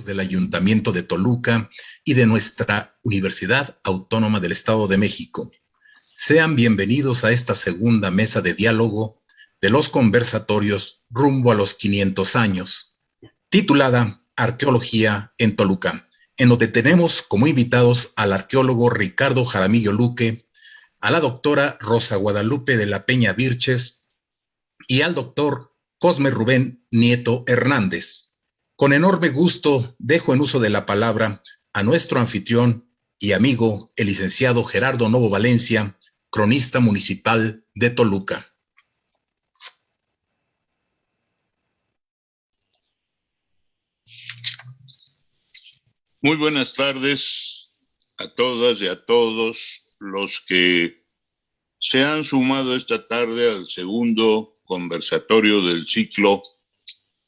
del Ayuntamiento de Toluca y de nuestra Universidad Autónoma del Estado de México. Sean bienvenidos a esta segunda mesa de diálogo de los conversatorios rumbo a los 500 años, titulada Arqueología en Toluca, en donde tenemos como invitados al arqueólogo Ricardo Jaramillo Luque, a la doctora Rosa Guadalupe de la Peña Virches y al doctor Cosme Rubén Nieto Hernández. Con enorme gusto dejo en uso de la palabra a nuestro anfitrión y amigo, el licenciado Gerardo Novo Valencia, cronista municipal de Toluca. Muy buenas tardes a todas y a todos los que se han sumado esta tarde al segundo conversatorio del ciclo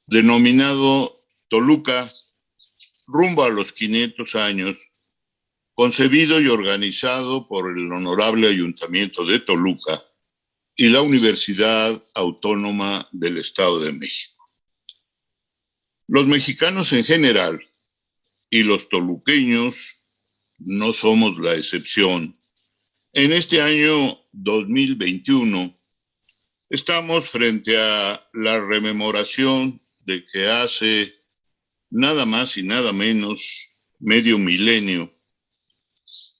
denominado Toluca rumbo a los 500 años, concebido y organizado por el Honorable Ayuntamiento de Toluca y la Universidad Autónoma del Estado de México. Los mexicanos en general y los toluqueños no somos la excepción. En este año 2021 estamos frente a la rememoración de que hace nada más y nada menos medio milenio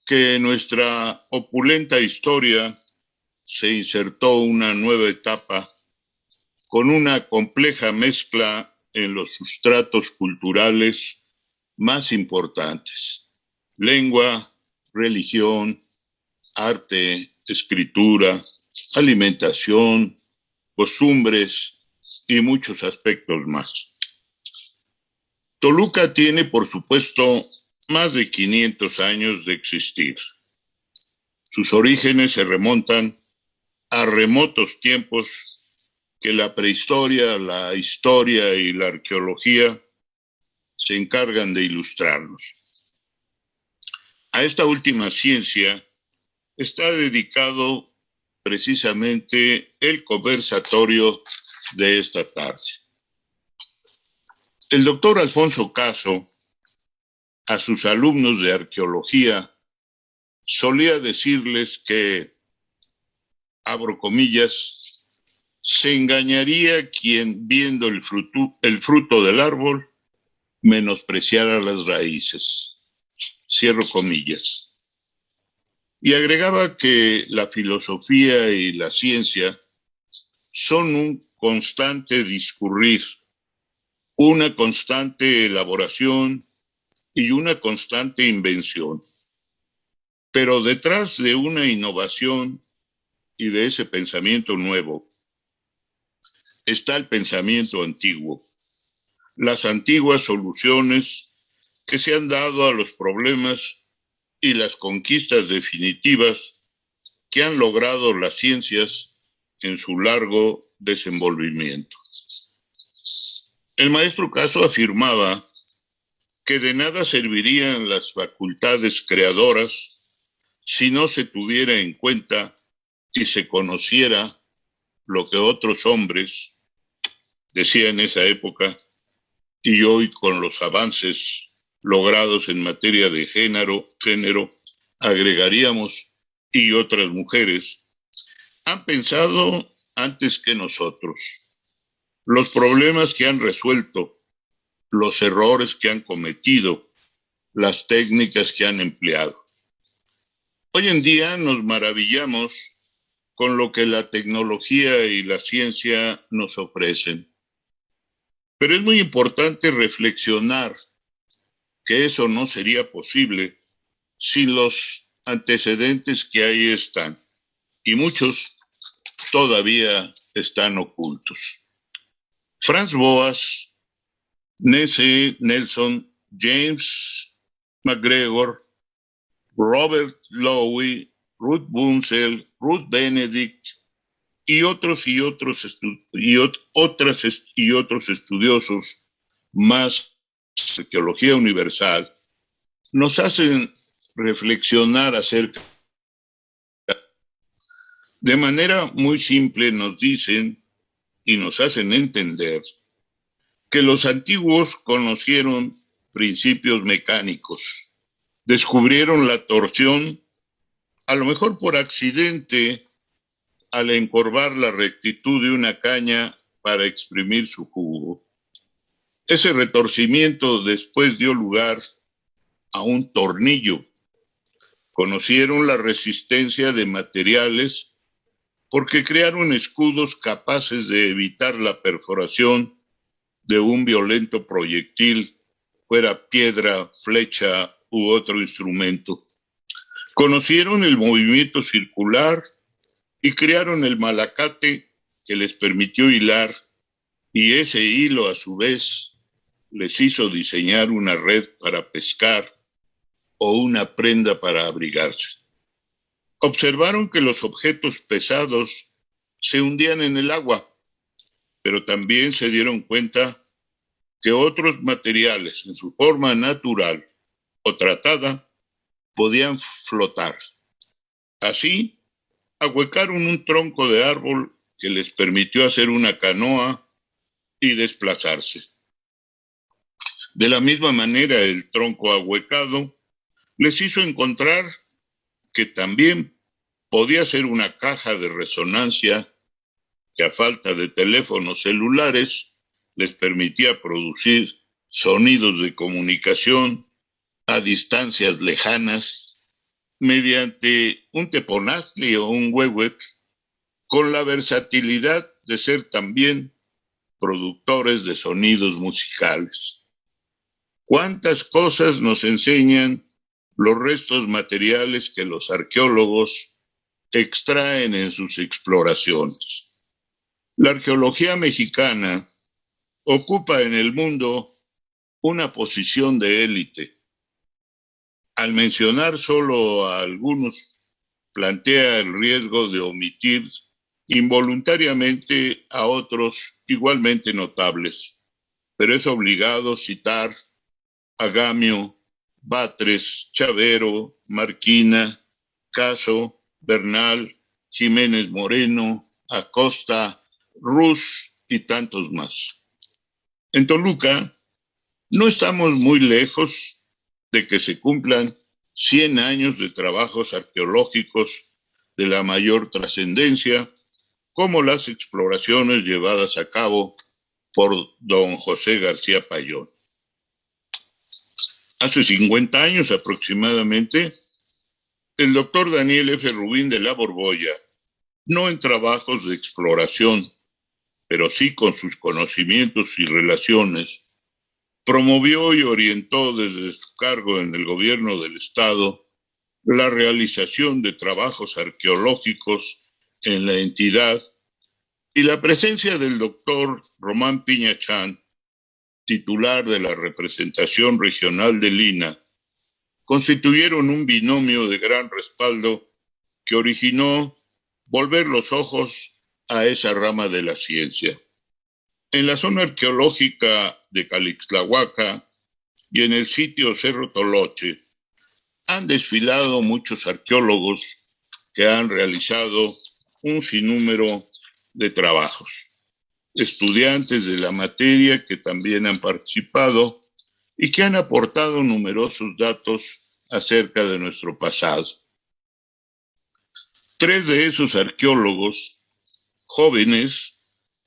que en nuestra opulenta historia se insertó una nueva etapa con una compleja mezcla en los sustratos culturales más importantes: lengua, religión, arte, escritura, alimentación, costumbres y muchos aspectos más. Toluca tiene, por supuesto, más de 500 años de existir. Sus orígenes se remontan a remotos tiempos que la prehistoria, la historia y la arqueología se encargan de ilustrarnos. A esta última ciencia está dedicado precisamente el conversatorio de esta tarde. El doctor Alfonso Caso, a sus alumnos de arqueología, solía decirles que, abro comillas, se engañaría quien viendo el fruto del árbol menospreciara las raíces, cierro comillas. Y agregaba que la filosofía y la ciencia son un constante discurrir, una constante elaboración y una constante invención. Pero detrás de una innovación y de ese pensamiento nuevo está el pensamiento antiguo, las antiguas soluciones que se han dado a los problemas y las conquistas definitivas que han logrado las ciencias en su largo desenvolvimiento. El maestro Caso afirmaba que de nada servirían las facultades creadoras si no se tuviera en cuenta y se conociera lo que otros hombres, decía en esa época, y hoy con los avances logrados en materia de género, agregaríamos, y otras mujeres, han pensado antes que nosotros, los problemas que han resuelto, los errores que han cometido, las técnicas que han empleado. Hoy en día nos maravillamos con lo que la tecnología y la ciencia nos ofrecen. Pero es muy importante reflexionar que eso no sería posible sin los antecedentes que ahí están, y muchos todavía están ocultos. Franz Boas, Nessie Nelson, James McGregor, Robert Lowy, Ruth Bunzel, Ruth Benedict y otros estudiosos más de arqueología universal nos hacen reflexionar acerca. De manera muy simple nos dicen y nos hacen entender que los antiguos conocieron principios mecánicos. Descubrieron la torsión, a lo mejor por accidente, al encorvar la rectitud de una caña para exprimir su jugo. Ese retorcimiento después dio lugar a un tornillo. Conocieron la resistencia de materiales porque crearon escudos capaces de evitar la perforación de un violento proyectil, fuera piedra, flecha u otro instrumento. Conocieron el movimiento circular y crearon el malacate que les permitió hilar, y ese hilo a su vez les hizo diseñar una red para pescar o una prenda para abrigarse. Observaron que los objetos pesados se hundían en el agua, pero también se dieron cuenta que otros materiales en su forma natural o tratada podían flotar. Así, ahuecaron un tronco de árbol que les permitió hacer una canoa y desplazarse. De la misma manera, el tronco ahuecado les hizo encontrar que también podía ser una caja de resonancia que, a falta de teléfonos celulares, les permitía producir sonidos de comunicación a distancias lejanas mediante un teponazli o un huehuet, con la versatilidad de ser también productores de sonidos musicales. ¿Cuántas cosas nos enseñan los restos materiales que los arqueólogos extraen en sus exploraciones? La arqueología mexicana ocupa en el mundo una posición de élite. Al mencionar solo a algunos, plantea el riesgo de omitir involuntariamente a otros igualmente notables, pero es obligado citar a Gamio, Batres, Chavero, Marquina, Caso, Bernal, Jiménez Moreno, Acosta, Rus y tantos más. En Toluca no estamos muy lejos de que se cumplan 100 años de trabajos arqueológicos de la mayor trascendencia, como las exploraciones llevadas a cabo por don José García Payón. Hace 50 años aproximadamente, el doctor Daniel F. Rubín de la Borbolla, no en trabajos de exploración, pero sí con sus conocimientos y relaciones, promovió y orientó desde su cargo en el gobierno del Estado la realización de trabajos arqueológicos en la entidad, y la presencia del doctor Román Piñachán, titular de la representación regional de Lina, constituyeron un binomio de gran respaldo que originó volver los ojos a esa rama de la ciencia. En la zona arqueológica de Calixtlahuaca y en el sitio Cerro Toloche han desfilado muchos arqueólogos que han realizado un sinnúmero de trabajos. Estudiantes de la materia que también han participado y que han aportado numerosos datos acerca de nuestro pasado. 3 de esos arqueólogos, jóvenes,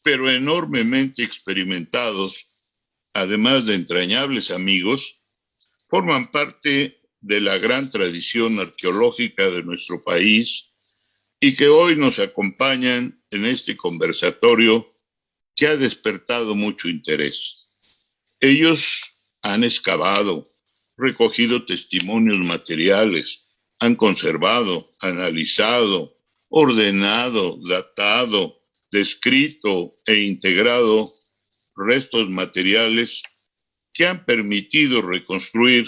pero enormemente experimentados, además de entrañables amigos, forman parte de la gran tradición arqueológica de nuestro país y que hoy nos acompañan en este conversatorio que ha despertado mucho interés. Ellos han excavado, recogido testimonios materiales, han conservado, analizado, ordenado, datado, descrito e integrado restos materiales que han permitido reconstruir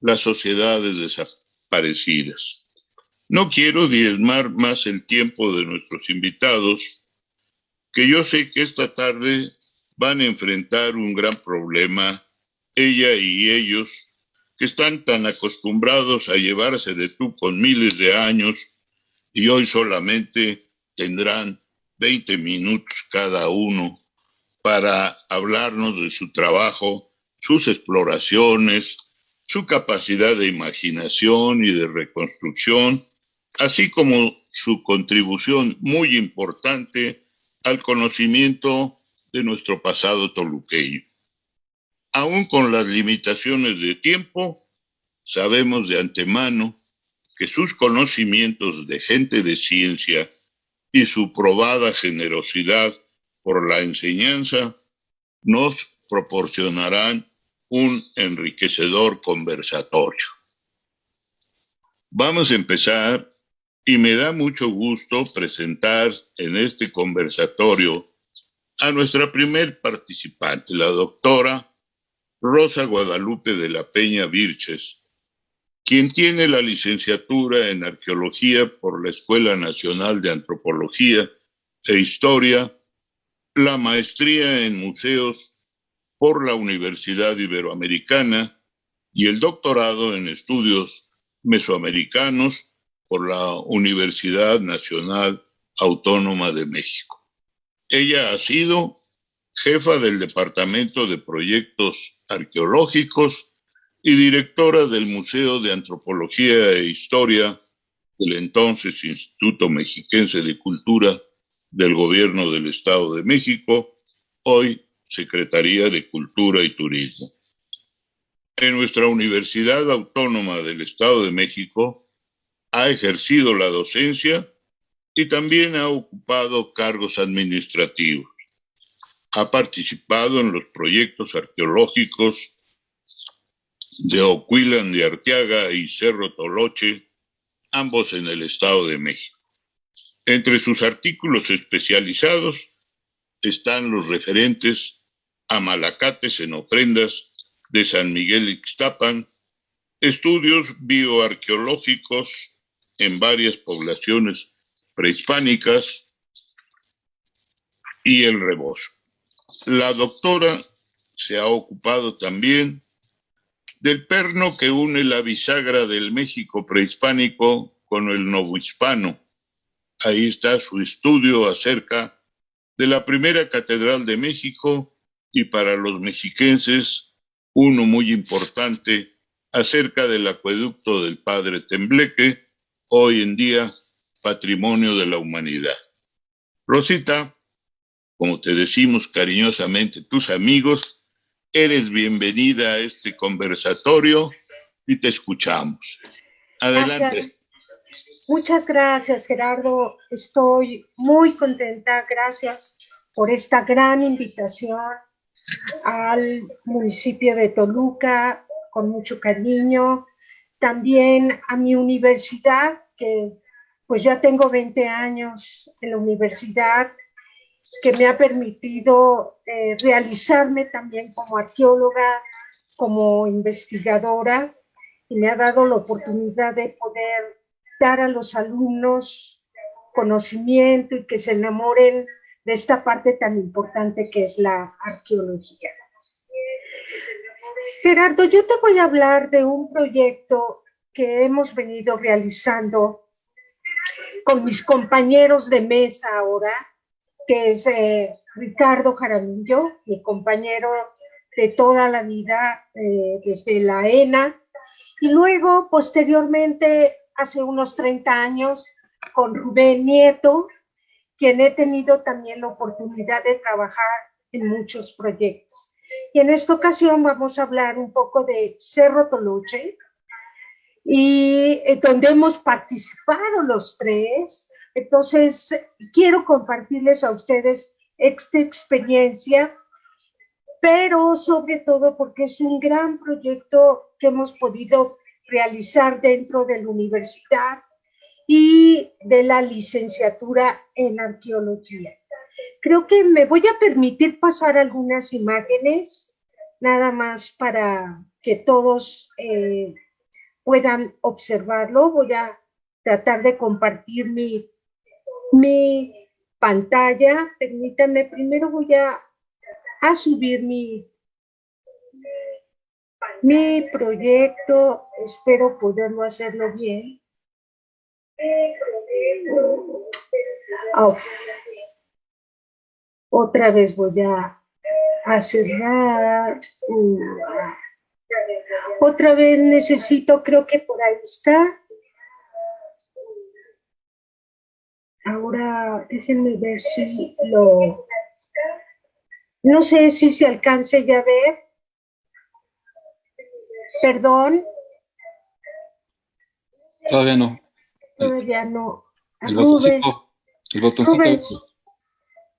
las sociedades desaparecidas. No quiero diezmar más el tiempo de nuestros invitados, que yo sé que esta tarde van a enfrentar un gran problema, ella y ellos, que están tan acostumbrados a llevarse de tú con miles de años y hoy solamente tendrán 20 minutos cada uno para hablarnos de su trabajo sus exploraciones, su capacidad de imaginación y de reconstrucción, así como su contribución muy importante al conocimiento de nuestro pasado toluqueño. Aún con las limitaciones de tiempo, sabemos de antemano que sus conocimientos de gente de ciencia y su probada generosidad por la enseñanza nos proporcionarán un enriquecedor conversatorio. Vamos a empezar y me da mucho gusto presentar en este conversatorio a nuestra primer participante, la doctora Rosa Guadalupe de la Peña Virches, quien tiene la licenciatura en Arqueología por la Escuela Nacional de Antropología e Historia, la maestría en Museos por la Universidad Iberoamericana y el doctorado en Estudios Mesoamericanos por la Universidad Nacional Autónoma de México. Ella ha sido jefa del Departamento de Proyectos Arqueológicos y directora del Museo de Antropología e Historia del entonces Instituto Mexiquense de Cultura del Gobierno del Estado de México, hoy Secretaría de Cultura y Turismo. En nuestra Universidad Autónoma del Estado de México ha ejercido la docencia y también ha ocupado cargos administrativos. Ha participado en los proyectos arqueológicos de Ocuilan de Arteaga y Cerro Toloche, ambos en el Estado de México. Entre sus artículos especializados están los referentes a Malacates en ofrendas de San Miguel Ixtapan, estudios bioarqueológicos en varias poblaciones prehispánicas y el rebozo. La doctora se ha ocupado también del perno que une la bisagra del México prehispánico con el novohispano. Ahí está su estudio acerca de la primera catedral de México y para los mexiquenses uno muy importante acerca del acueducto del Padre Tembleque, hoy en día patrimonio de la humanidad. Rosita, como te decimos cariñosamente tus amigos, eres bienvenida a este conversatorio y te escuchamos. Adelante. Muchas gracias, Gerardo. Estoy muy contenta. Gracias por esta gran invitación al municipio de Toluca, con mucho cariño. También a mi universidad, que pues ya tengo 20 años en la universidad, que me ha permitido realizarme también como arqueóloga, como investigadora, y me ha dado la oportunidad de poder dar a los alumnos conocimiento y que se enamoren de esta parte tan importante que es la arqueología. Gerardo, yo te voy a hablar de un proyecto que hemos venido realizando con mis compañeros de mesa ahora, que es Ricardo Jaramillo, mi compañero de toda la vida desde la ENA, y luego, posteriormente, hace unos 30 años, con Rubén Nieto, quien he tenido también la oportunidad de trabajar en muchos proyectos. Y en esta ocasión vamos a hablar un poco de Cerro Toloche, y donde hemos participado los tres. Entonces, quiero compartirles a ustedes esta experiencia, pero sobre todo porque es un gran proyecto que hemos podido realizar dentro de la universidad y de la licenciatura en arqueología. Creo que me voy a permitir pasar algunas imágenes, nada más para que todos puedan observarlo. Voy a tratar de compartir mi pantalla. Permítanme, primero voy a subir mi proyecto. Espero poderlo hacerlo bien. Otra vez voy a a cerrar. Otra vez necesito, creo que por ahí está. Ahora déjenme ver si lo... No sé si se alcance ya a ver. Perdón. Todavía no. Todavía no. El botoncito. El botoncito.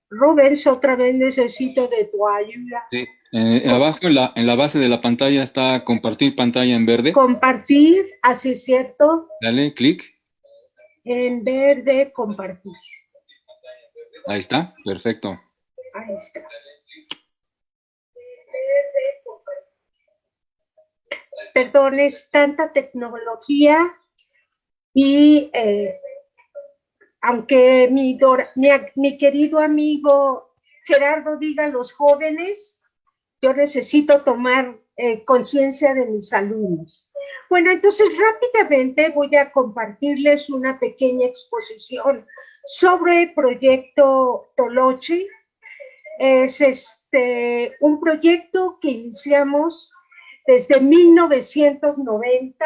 Rubens, otra vez necesito de tu ayuda. Sí. Abajo en la base de la pantalla está compartir pantalla en verde. Compartir, así es cierto. Dale, clic. En verde, compartir. Ahí está, perfecto. Ahí está. Perdón, es tanta tecnología y aunque mi querido amigo Gerardo diga los jóvenes, yo necesito tomar conciencia de mis alumnos. Bueno, entonces rápidamente voy a compartirles una pequeña exposición sobre el proyecto Toloche. Es un proyecto que iniciamos desde 1990,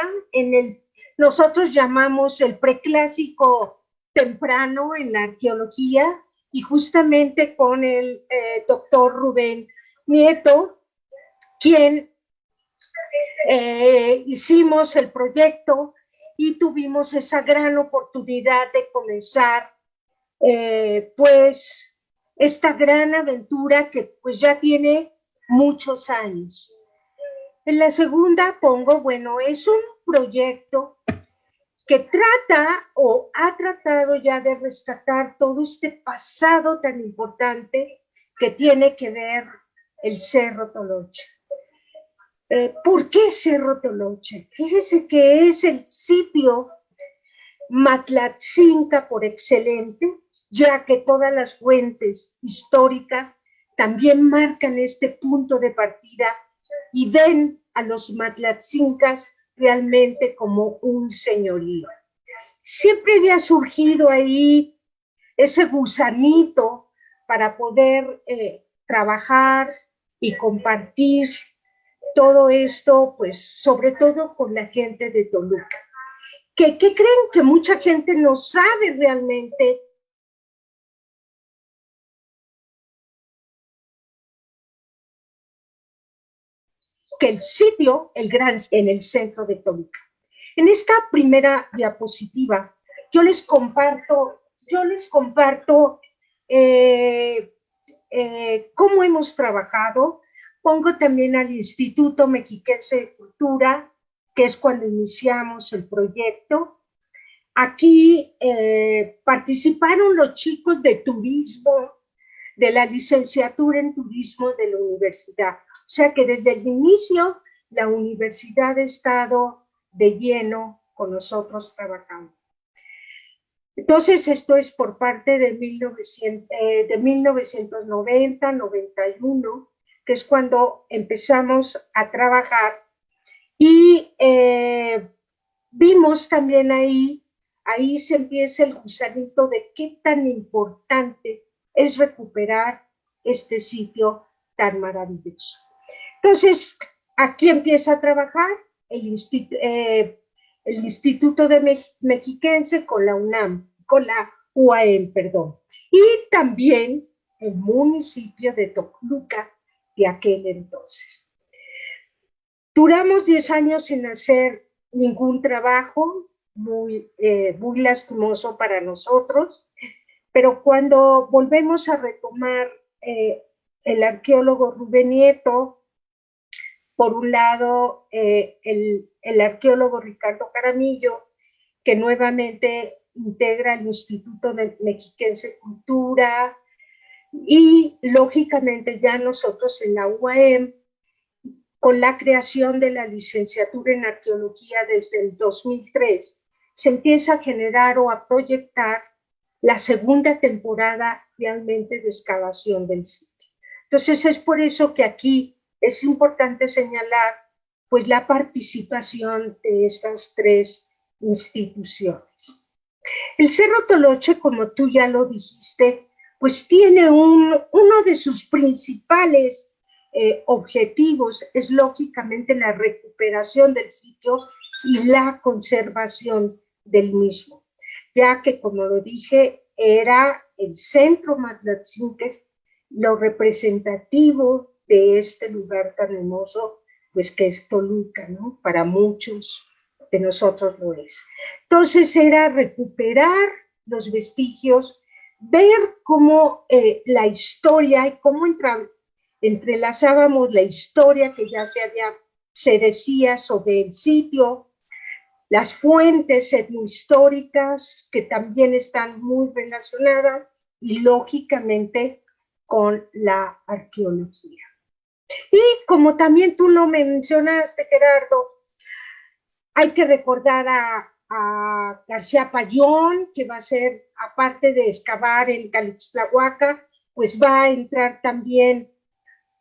nosotros llamamos el preclásico temprano en la arqueología, y justamente con el doctor Rubén Nieto, quien hicimos el proyecto y tuvimos esa gran oportunidad de comenzar pues esta gran aventura que pues ya tiene muchos años. En la segunda pongo, bueno, es un proyecto que trata o ha tratado ya de rescatar todo este pasado tan importante que tiene que ver el Cerro Toloche. ¿Por qué Cerro Toloche? Fíjese que es el sitio Matlatzinca por excelente, ya que todas las fuentes históricas también marcan este punto de partida y ven a los Matlatzincas realmente como un señorío. Siempre había surgido ahí ese gusanito para poder trabajar y compartir todo esto, pues sobre todo con la gente de Toluca. ¿Qué creen? Que mucha gente no sabe realmente que el sitio, el Gran, en el centro de Toluca. En esta primera diapositiva, yo les comparto cómo hemos trabajado. Pongo también al Instituto Mexiquense de Cultura, que es cuando iniciamos el proyecto. Aquí participaron los chicos de turismo, de la licenciatura en turismo de la universidad. O sea que desde el inicio la universidad ha estado de lleno con nosotros trabajando. Entonces esto es por parte de 1990, 91, que es cuando empezamos a trabajar, y vimos también ahí se empieza el gusanito de qué tan importante es recuperar este sitio tan maravilloso. Entonces, aquí empieza a trabajar el Instituto de Mexiquense con la UNAM, con la UAM, perdón, y también el municipio de Toluca de aquel entonces. Duramos 10 años sin hacer ningún trabajo, muy lastimoso para nosotros, pero cuando volvemos a retomar el arqueólogo Rubén Nieto, por un lado el arqueólogo Ricardo Jaramillo, que nuevamente integra el Instituto de Mexiquense de Cultura, y lógicamente ya nosotros en la UAM, con la creación de la licenciatura en arqueología desde el 2003, se empieza a generar o a proyectar la segunda temporada realmente de excavación del sitio. Entonces es por eso que aquí es importante señalar pues la participación de estas tres instituciones. El Cerro Toloche, como tú ya lo dijiste, pues tiene uno de sus principales objetivos es lógicamente la recuperación del sitio y la conservación del mismo, ya que, como lo dije, era el centro Matlatzinques, lo representativo de este lugar tan hermoso, pues que es Toluca, ¿no? Para muchos de nosotros lo es. Entonces era recuperar los vestigios, ver cómo la historia y cómo entrelazábamos la historia que ya se decía sobre el sitio, las fuentes etnohistóricas que también están muy relacionadas y lógicamente con la arqueología. Y como también tú lo mencionaste, Gerardo, hay que recordar a García Payón, que va a ser, aparte de excavar en Calixtlahuaca, pues va a entrar también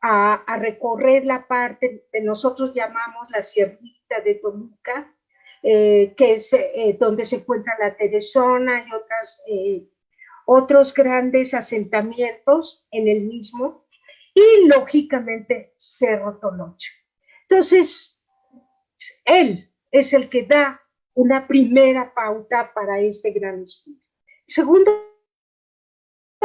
a recorrer la parte que nosotros llamamos la Sierrita de Toluca, que es donde se encuentra la Teresona y otros grandes asentamientos en el mismo, y lógicamente Cerro Toloche. Entonces, él es el que da una primera pauta para este gran estudio. Segundo,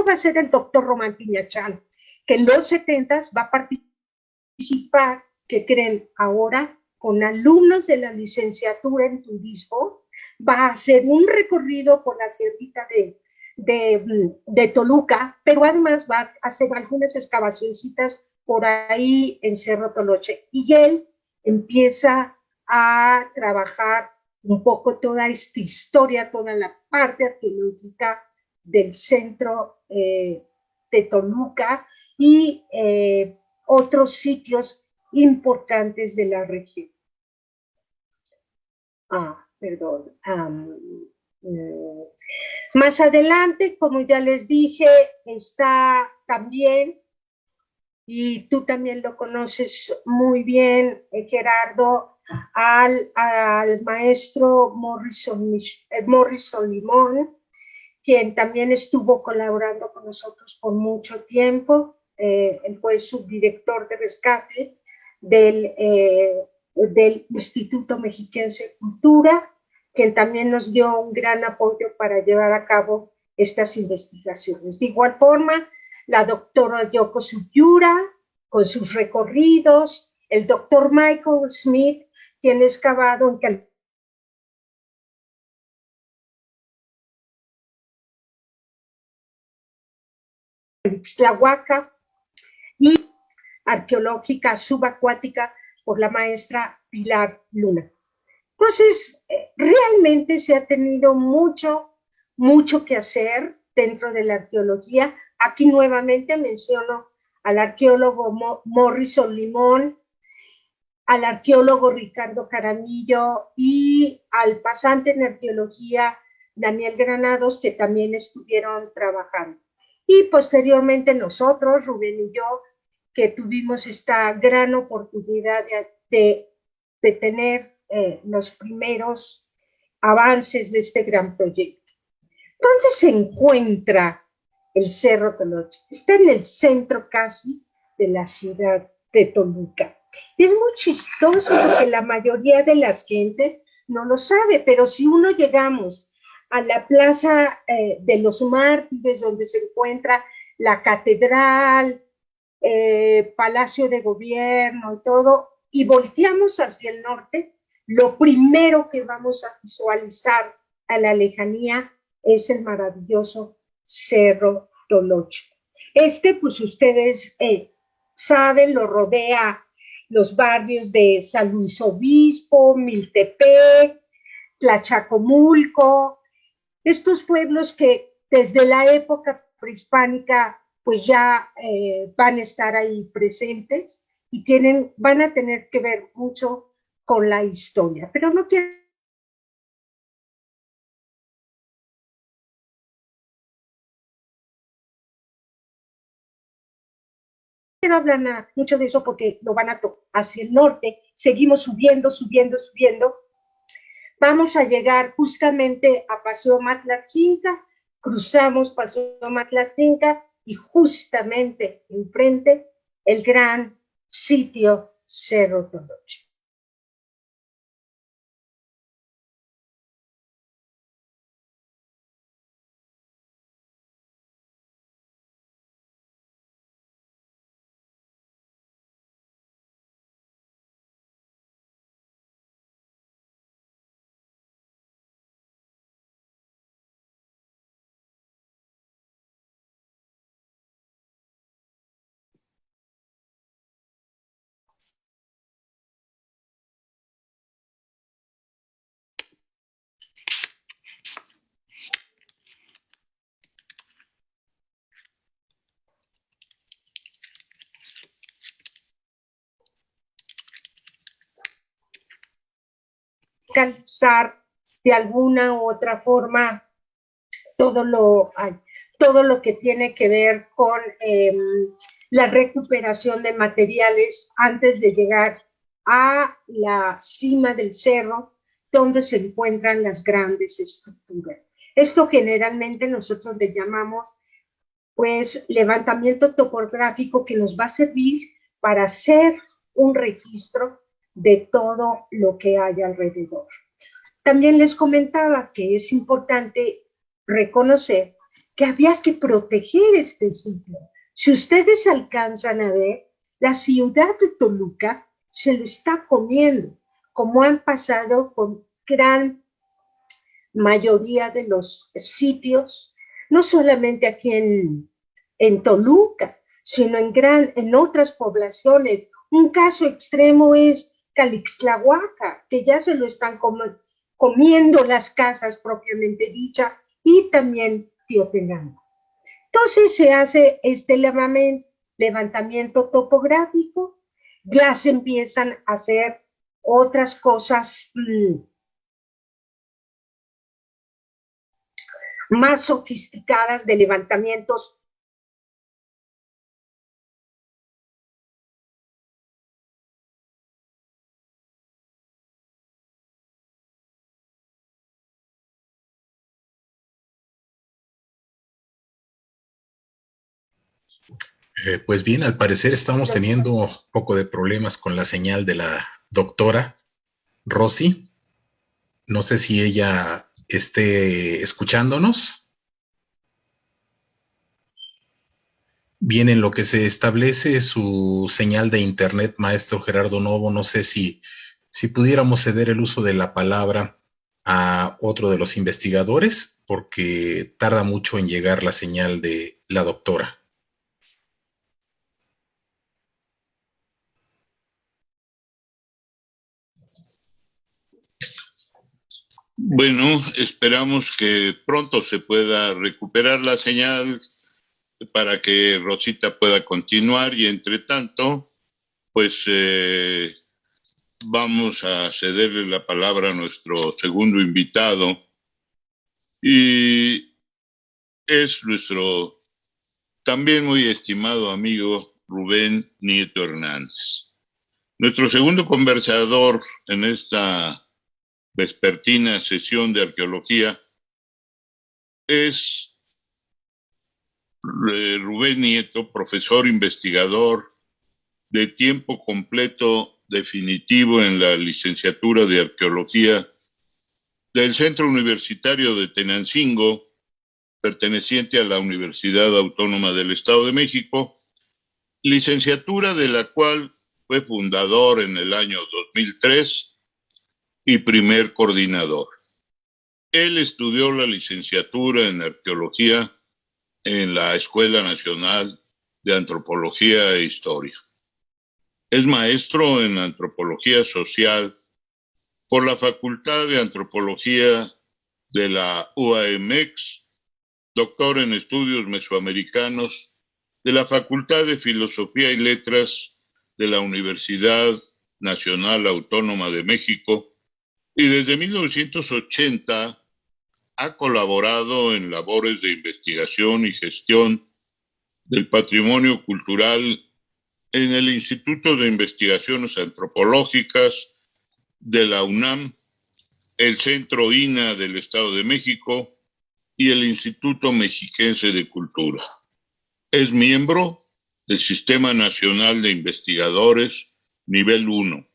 va a ser el doctor Román Piñachán, que en los 70 va a participar, que creen ahora, con alumnos de la licenciatura en turismo, va a hacer un recorrido por la sierrita de Toluca, pero además va a hacer algunas excavacioncitas por ahí en Cerro Toloche. Y él empieza a trabajar un poco toda esta historia, toda la parte arqueológica del centro de Toluca y otros sitios importantes de la región. Perdón. Más adelante, como ya les dije, está también, y tú también lo conoces muy bien, Gerardo, al maestro Morrison Limón, quien también estuvo colaborando con nosotros por mucho tiempo. Él fue subdirector de rescate del Instituto Mexiquense de Cultura, quien también nos dio un gran apoyo para llevar a cabo estas investigaciones. De igual forma, la doctora Yoko Sugiura, con sus recorridos, el doctor Michael Smith, quien ha excavado en Calixtlahuaca, y arqueológica subacuática por la maestra Pilar Luna. Entonces, realmente se ha tenido mucho que hacer dentro de la arqueología. Aquí nuevamente menciono al arqueólogo Morrison Limón, al arqueólogo Ricardo Caramillo y al pasante en arqueología Daniel Granados, que también estuvieron trabajando. Y posteriormente nosotros, Rubén y yo, que tuvimos esta gran oportunidad de tener los primeros avances de este gran proyecto. ¿Dónde se encuentra el Cerro Toloche? Está en el centro casi de la ciudad de Toluca. Es muy chistoso porque la mayoría de la gente no lo sabe, pero si uno llegamos a la Plaza de los Mártires, donde se encuentra la catedral, Palacio de Gobierno y todo, y volteamos hacia el norte, lo primero que vamos a visualizar a la lejanía es el maravilloso Cerro Toloche. Pues ustedes saben, lo rodea los barrios de San Luis Obispo, Miltepec, Tlachacomulco, estos pueblos que desde la época prehispánica pues ya van a estar ahí presentes y van a tener que ver mucho con la historia. Pero no quiero hablar mucho de eso porque lo van a hacia el norte. Seguimos subiendo. Vamos a llegar justamente a Paseo Matlatzinca, cruzamos Paseo Matlatzinca y justamente enfrente el gran sitio Cerro Toloche. Calzar de alguna u otra forma todo lo que tiene que ver con la recuperación de materiales antes de llegar a la cima del cerro donde se encuentran las grandes estructuras. Esto generalmente nosotros le llamamos pues levantamiento topográfico que nos va a servir para hacer un registro de todo lo que hay alrededor. También les comentaba que es importante reconocer que había que proteger este sitio. Si ustedes alcanzan a ver, la ciudad de Toluca se lo está comiendo, como han pasado con gran mayoría de los sitios, no solamente aquí en Toluca, sino en otras poblaciones. Un caso extremo es Calixtlahuaca, que ya se lo están comiendo las casas propiamente dicha, y también Teotihuacán. Entonces se hace este levantamiento topográfico, ya se empiezan a hacer otras cosas más sofisticadas de levantamientos Pues bien, al parecer estamos teniendo un poco de problemas con la señal de la doctora Rosy. No sé si ella esté escuchándonos. Bien, en lo que se establece su señal de internet, maestro Gerardo Novo, no sé si pudiéramos ceder el uso de la palabra a otro de los investigadores, porque tarda mucho en llegar la señal de la doctora. Bueno, esperamos que pronto se pueda recuperar la señal para que Rosita pueda continuar y entre tanto, pues vamos a cederle la palabra a nuestro segundo invitado y es nuestro también muy estimado amigo Rubén Nieto Hernández. Nuestro segundo conversador en esta vespertina sesión de arqueología es Rubén Nieto, profesor investigador de tiempo completo definitivo en la licenciatura de arqueología del Centro Universitario de Tenancingo, perteneciente a la Universidad Autónoma del Estado de México, licenciatura de la cual fue fundador en el año 2003 y primer coordinador. Él estudió la licenciatura en arqueología en la Escuela Nacional de Antropología e Historia. Es maestro en Antropología Social por la Facultad de Antropología de la UAMX, doctor en Estudios Mesoamericanos de la Facultad de Filosofía y Letras de la Universidad Nacional Autónoma de México y desde 1980 ha colaborado en labores de investigación y gestión del patrimonio cultural en el Instituto de Investigaciones Antropológicas de la UNAM, el Centro INA del Estado de México y el Instituto Mexiquense de Cultura. Es miembro del Sistema Nacional de Investigadores, nivel 1.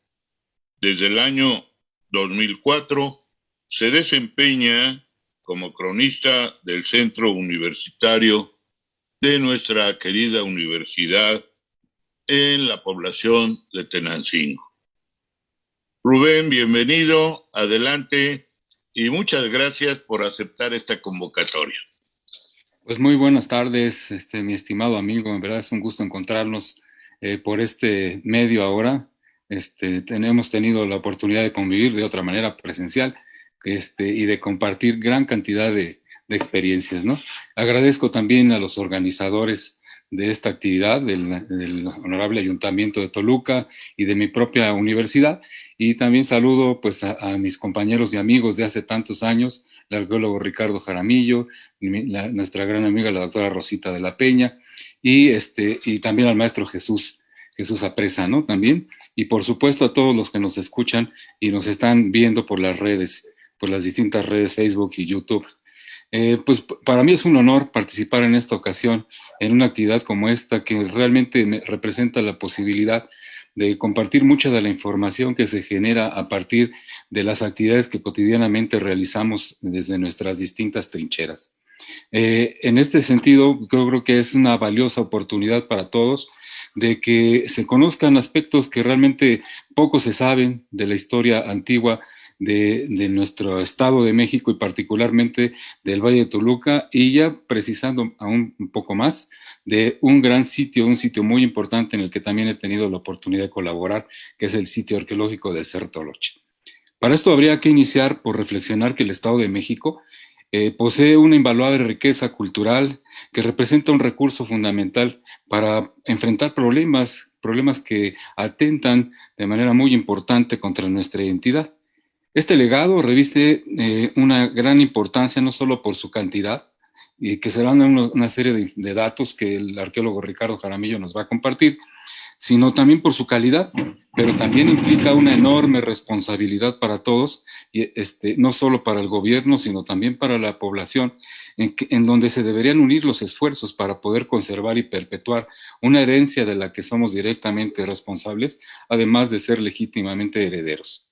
Desde el año 2004 se desempeña como cronista del Centro Universitario de nuestra querida universidad en la población de Tenancingo. Rubén, bienvenido, adelante y muchas gracias por aceptar esta convocatoria. Pues muy buenas tardes, mi estimado amigo. En verdad es un gusto encontrarnos por este medio ahora. Hemos tenido la oportunidad de convivir de otra manera presencial y de compartir gran cantidad de experiencias, ¿no? Agradezco también a los organizadores de esta actividad, del Honorable Ayuntamiento de Toluca y de mi propia universidad. Y también saludo pues a mis compañeros y amigos de hace tantos años, el arqueólogo Ricardo Jaramillo, nuestra gran amiga la doctora Rosita de la Peña, y también al maestro Jesús Apresa, ¿no? También, y por supuesto a todos los que nos escuchan y nos están viendo por las redes, por las distintas redes Facebook y YouTube. Pues para mí es un honor participar en esta ocasión en una actividad como esta que realmente me representa la posibilidad de compartir mucha de la información que se genera a partir de las actividades que cotidianamente realizamos desde nuestras distintas trincheras. En este sentido, yo creo que es una valiosa oportunidad para todos de que se conozcan aspectos que realmente poco se saben de la historia antigua de nuestro Estado de México y particularmente del Valle de Toluca, y ya precisando aún un poco más de un gran sitio, un sitio muy importante en el que también he tenido la oportunidad de colaborar, que es el sitio arqueológico de Ser Toloche. Para esto habría que iniciar por reflexionar que el Estado de México posee una invaluable riqueza cultural que representa un recurso fundamental para enfrentar problemas que atentan de manera muy importante contra nuestra identidad. Este legado reviste una gran importancia no solo por su cantidad, y que serán una serie de datos que el arqueólogo Ricardo Jaramillo nos va a compartir, sino también por su calidad, pero también implica una enorme responsabilidad para todos, y no solo para el gobierno, sino también para la población, en donde se deberían unir los esfuerzos para poder conservar y perpetuar una herencia de la que somos directamente responsables, además de ser legítimamente herederos.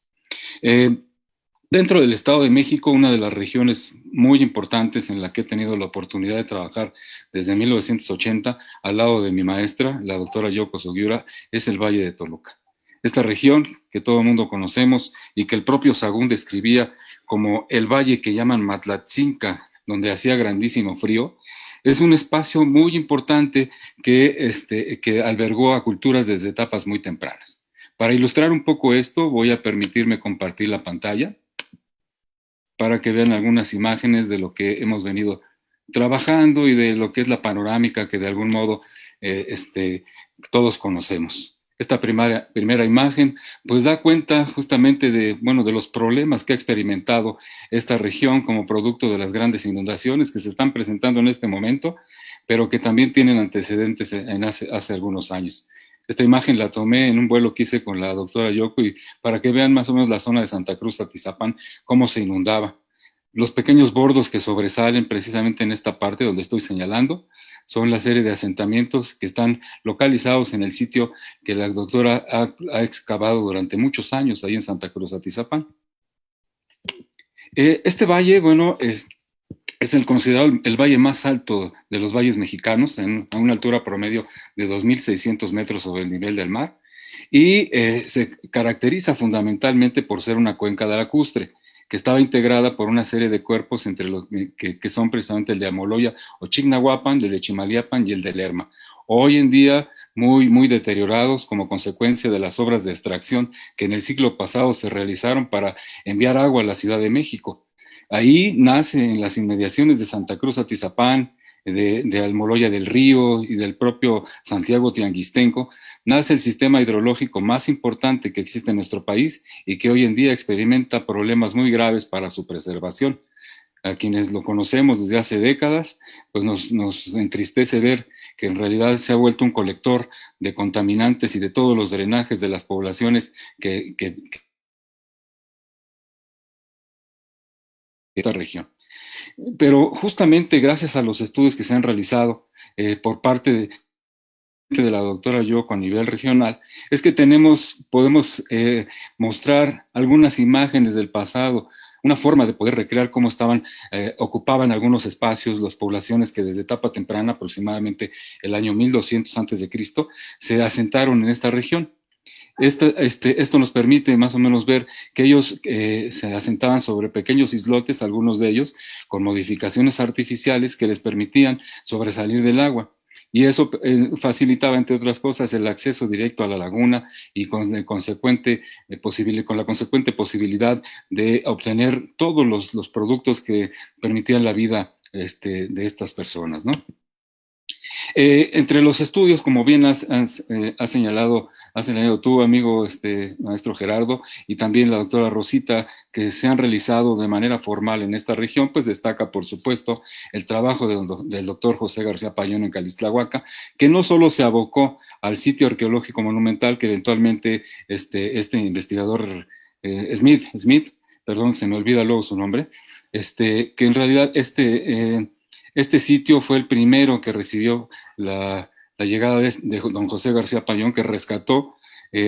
Dentro del Estado de México, una de las regiones muy importantes en la que he tenido la oportunidad de trabajar desde 1980, al lado de mi maestra, la doctora Yoko Sugiura, es el Valle de Toluca. Esta región que todo el mundo conocemos y que el propio Sahagún describía como el valle que llaman Matlatzinca, donde hacía grandísimo frío, es un espacio muy importante que albergó a culturas desde etapas muy tempranas. Para ilustrar un poco esto, voy a permitirme compartir la pantalla para que vean algunas imágenes de lo que hemos venido trabajando y de lo que es la panorámica que de algún modo todos conocemos. Esta primera imagen pues da cuenta justamente de los problemas que ha experimentado esta región como producto de las grandes inundaciones que se están presentando en este momento, pero que también tienen antecedentes hace algunos años. Esta imagen la tomé en un vuelo que hice con la doctora Yoko, y para que vean más o menos la zona de Santa Cruz, Atizapán, cómo se inundaba. Los pequeños bordos que sobresalen precisamente en esta parte donde estoy señalando son la serie de asentamientos que están localizados en el sitio que la doctora ha excavado durante muchos años ahí en Santa Cruz, Atizapán. Este valle, es el considerado el valle más alto de los valles mexicanos, a una altura promedio de 2.600 metros sobre el nivel del mar, y se caracteriza fundamentalmente por ser una cuenca lacustre, que estaba integrada por una serie de cuerpos entre los que son precisamente el de Amoloya o Chignahuapan, el de Chimaliapan y el de Lerma. Hoy en día muy, muy deteriorados como consecuencia de las obras de extracción que en el siglo pasado se realizaron para enviar agua a la Ciudad de México. Ahí nace, en las inmediaciones de Santa Cruz Atizapán, de Almoloya del Río y del propio Santiago Tianguistenco, nace el sistema hidrológico más importante que existe en nuestro país y que hoy en día experimenta problemas muy graves para su preservación. A quienes lo conocemos desde hace décadas, pues nos entristece ver que en realidad se ha vuelto un colector de contaminantes y de todos los drenajes de las poblaciones que esta región. Pero justamente gracias a los estudios que se han realizado por parte de la doctora Yoko a nivel regional es que podemos mostrar algunas imágenes del pasado, una forma de poder recrear cómo ocupaban algunos espacios las poblaciones que desde etapa temprana, aproximadamente el año 1200 antes de Cristo, se asentaron en esta región. Esto nos permite más o menos ver que ellos se asentaban sobre pequeños islotes, algunos de ellos con modificaciones artificiales que les permitían sobresalir del agua. Y eso facilitaba, entre otras cosas, el acceso directo a la laguna y con la consecuente posibilidad de obtener todos los productos que permitían la vida de estas personas, ¿no? Entre los estudios, como bien has señalado tú, amigo maestro Gerardo, y también la doctora Rosita, que se han realizado de manera formal en esta región, pues destaca, por supuesto, el trabajo del doctor José García Payón en Calixtlahuaca, que no solo se abocó al sitio arqueológico monumental que eventualmente este investigador Smith, perdón, se me olvida luego su nombre, que en realidad este sitio fue el primero que recibió la llegada de don José García Payón, que rescató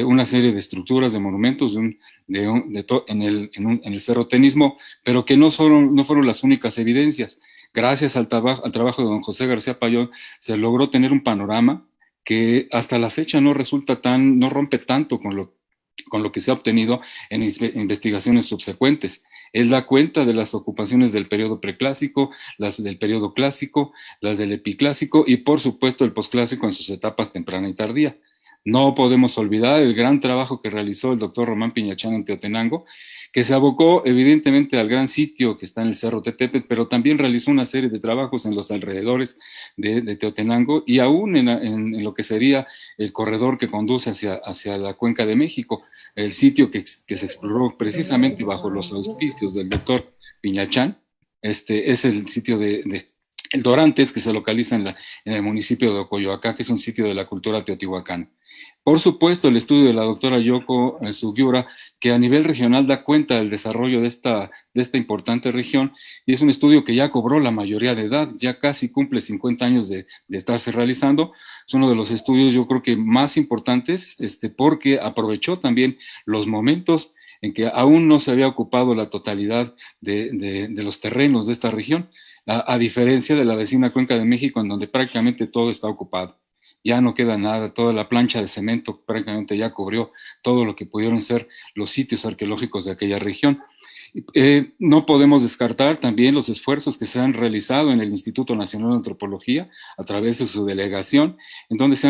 una serie de estructuras, de monumentos en el Cerro Tenismo, pero que no fueron las únicas evidencias. Gracias al trabajo de don José García Payón, se logró tener un panorama que hasta la fecha no rompe tanto con lo que se ha obtenido en investigaciones subsecuentes. Él da cuenta de las ocupaciones del periodo preclásico, las del periodo clásico, las del epiclásico y, por supuesto, el posclásico en sus etapas temprana y tardía. No podemos olvidar el gran trabajo que realizó el doctor Román Piñachán en Teotenango, que se abocó evidentemente al gran sitio que está en el Cerro Tetepetl, pero también realizó una serie de trabajos en los alrededores de Teotenango y aún en lo que sería el corredor que conduce hacia la Cuenca de México, el sitio que se exploró precisamente bajo los auspicios del doctor Piñachán. Es el sitio de el Dorantes, que se localiza en el municipio de Ocoyoacá, que es un sitio de la cultura teotihuacana. Por supuesto, el estudio de la doctora Yoko Sugiura, que a nivel regional da cuenta del desarrollo de esta importante región, y es un estudio que ya cobró la mayoría de edad, ya casi cumple 50 años de estarse realizando. Es uno de los estudios, yo creo que más importantes, porque aprovechó también los momentos en que aún no se había ocupado la totalidad de los terrenos de esta región, a diferencia de la vecina Cuenca de México, en donde prácticamente todo está ocupado. Ya no queda nada, toda la plancha de cemento prácticamente ya cubrió todo lo que pudieron ser los sitios arqueológicos de aquella región. No podemos descartar también los esfuerzos que se han realizado en el Instituto Nacional de Antropología a través de su delegación, en donde se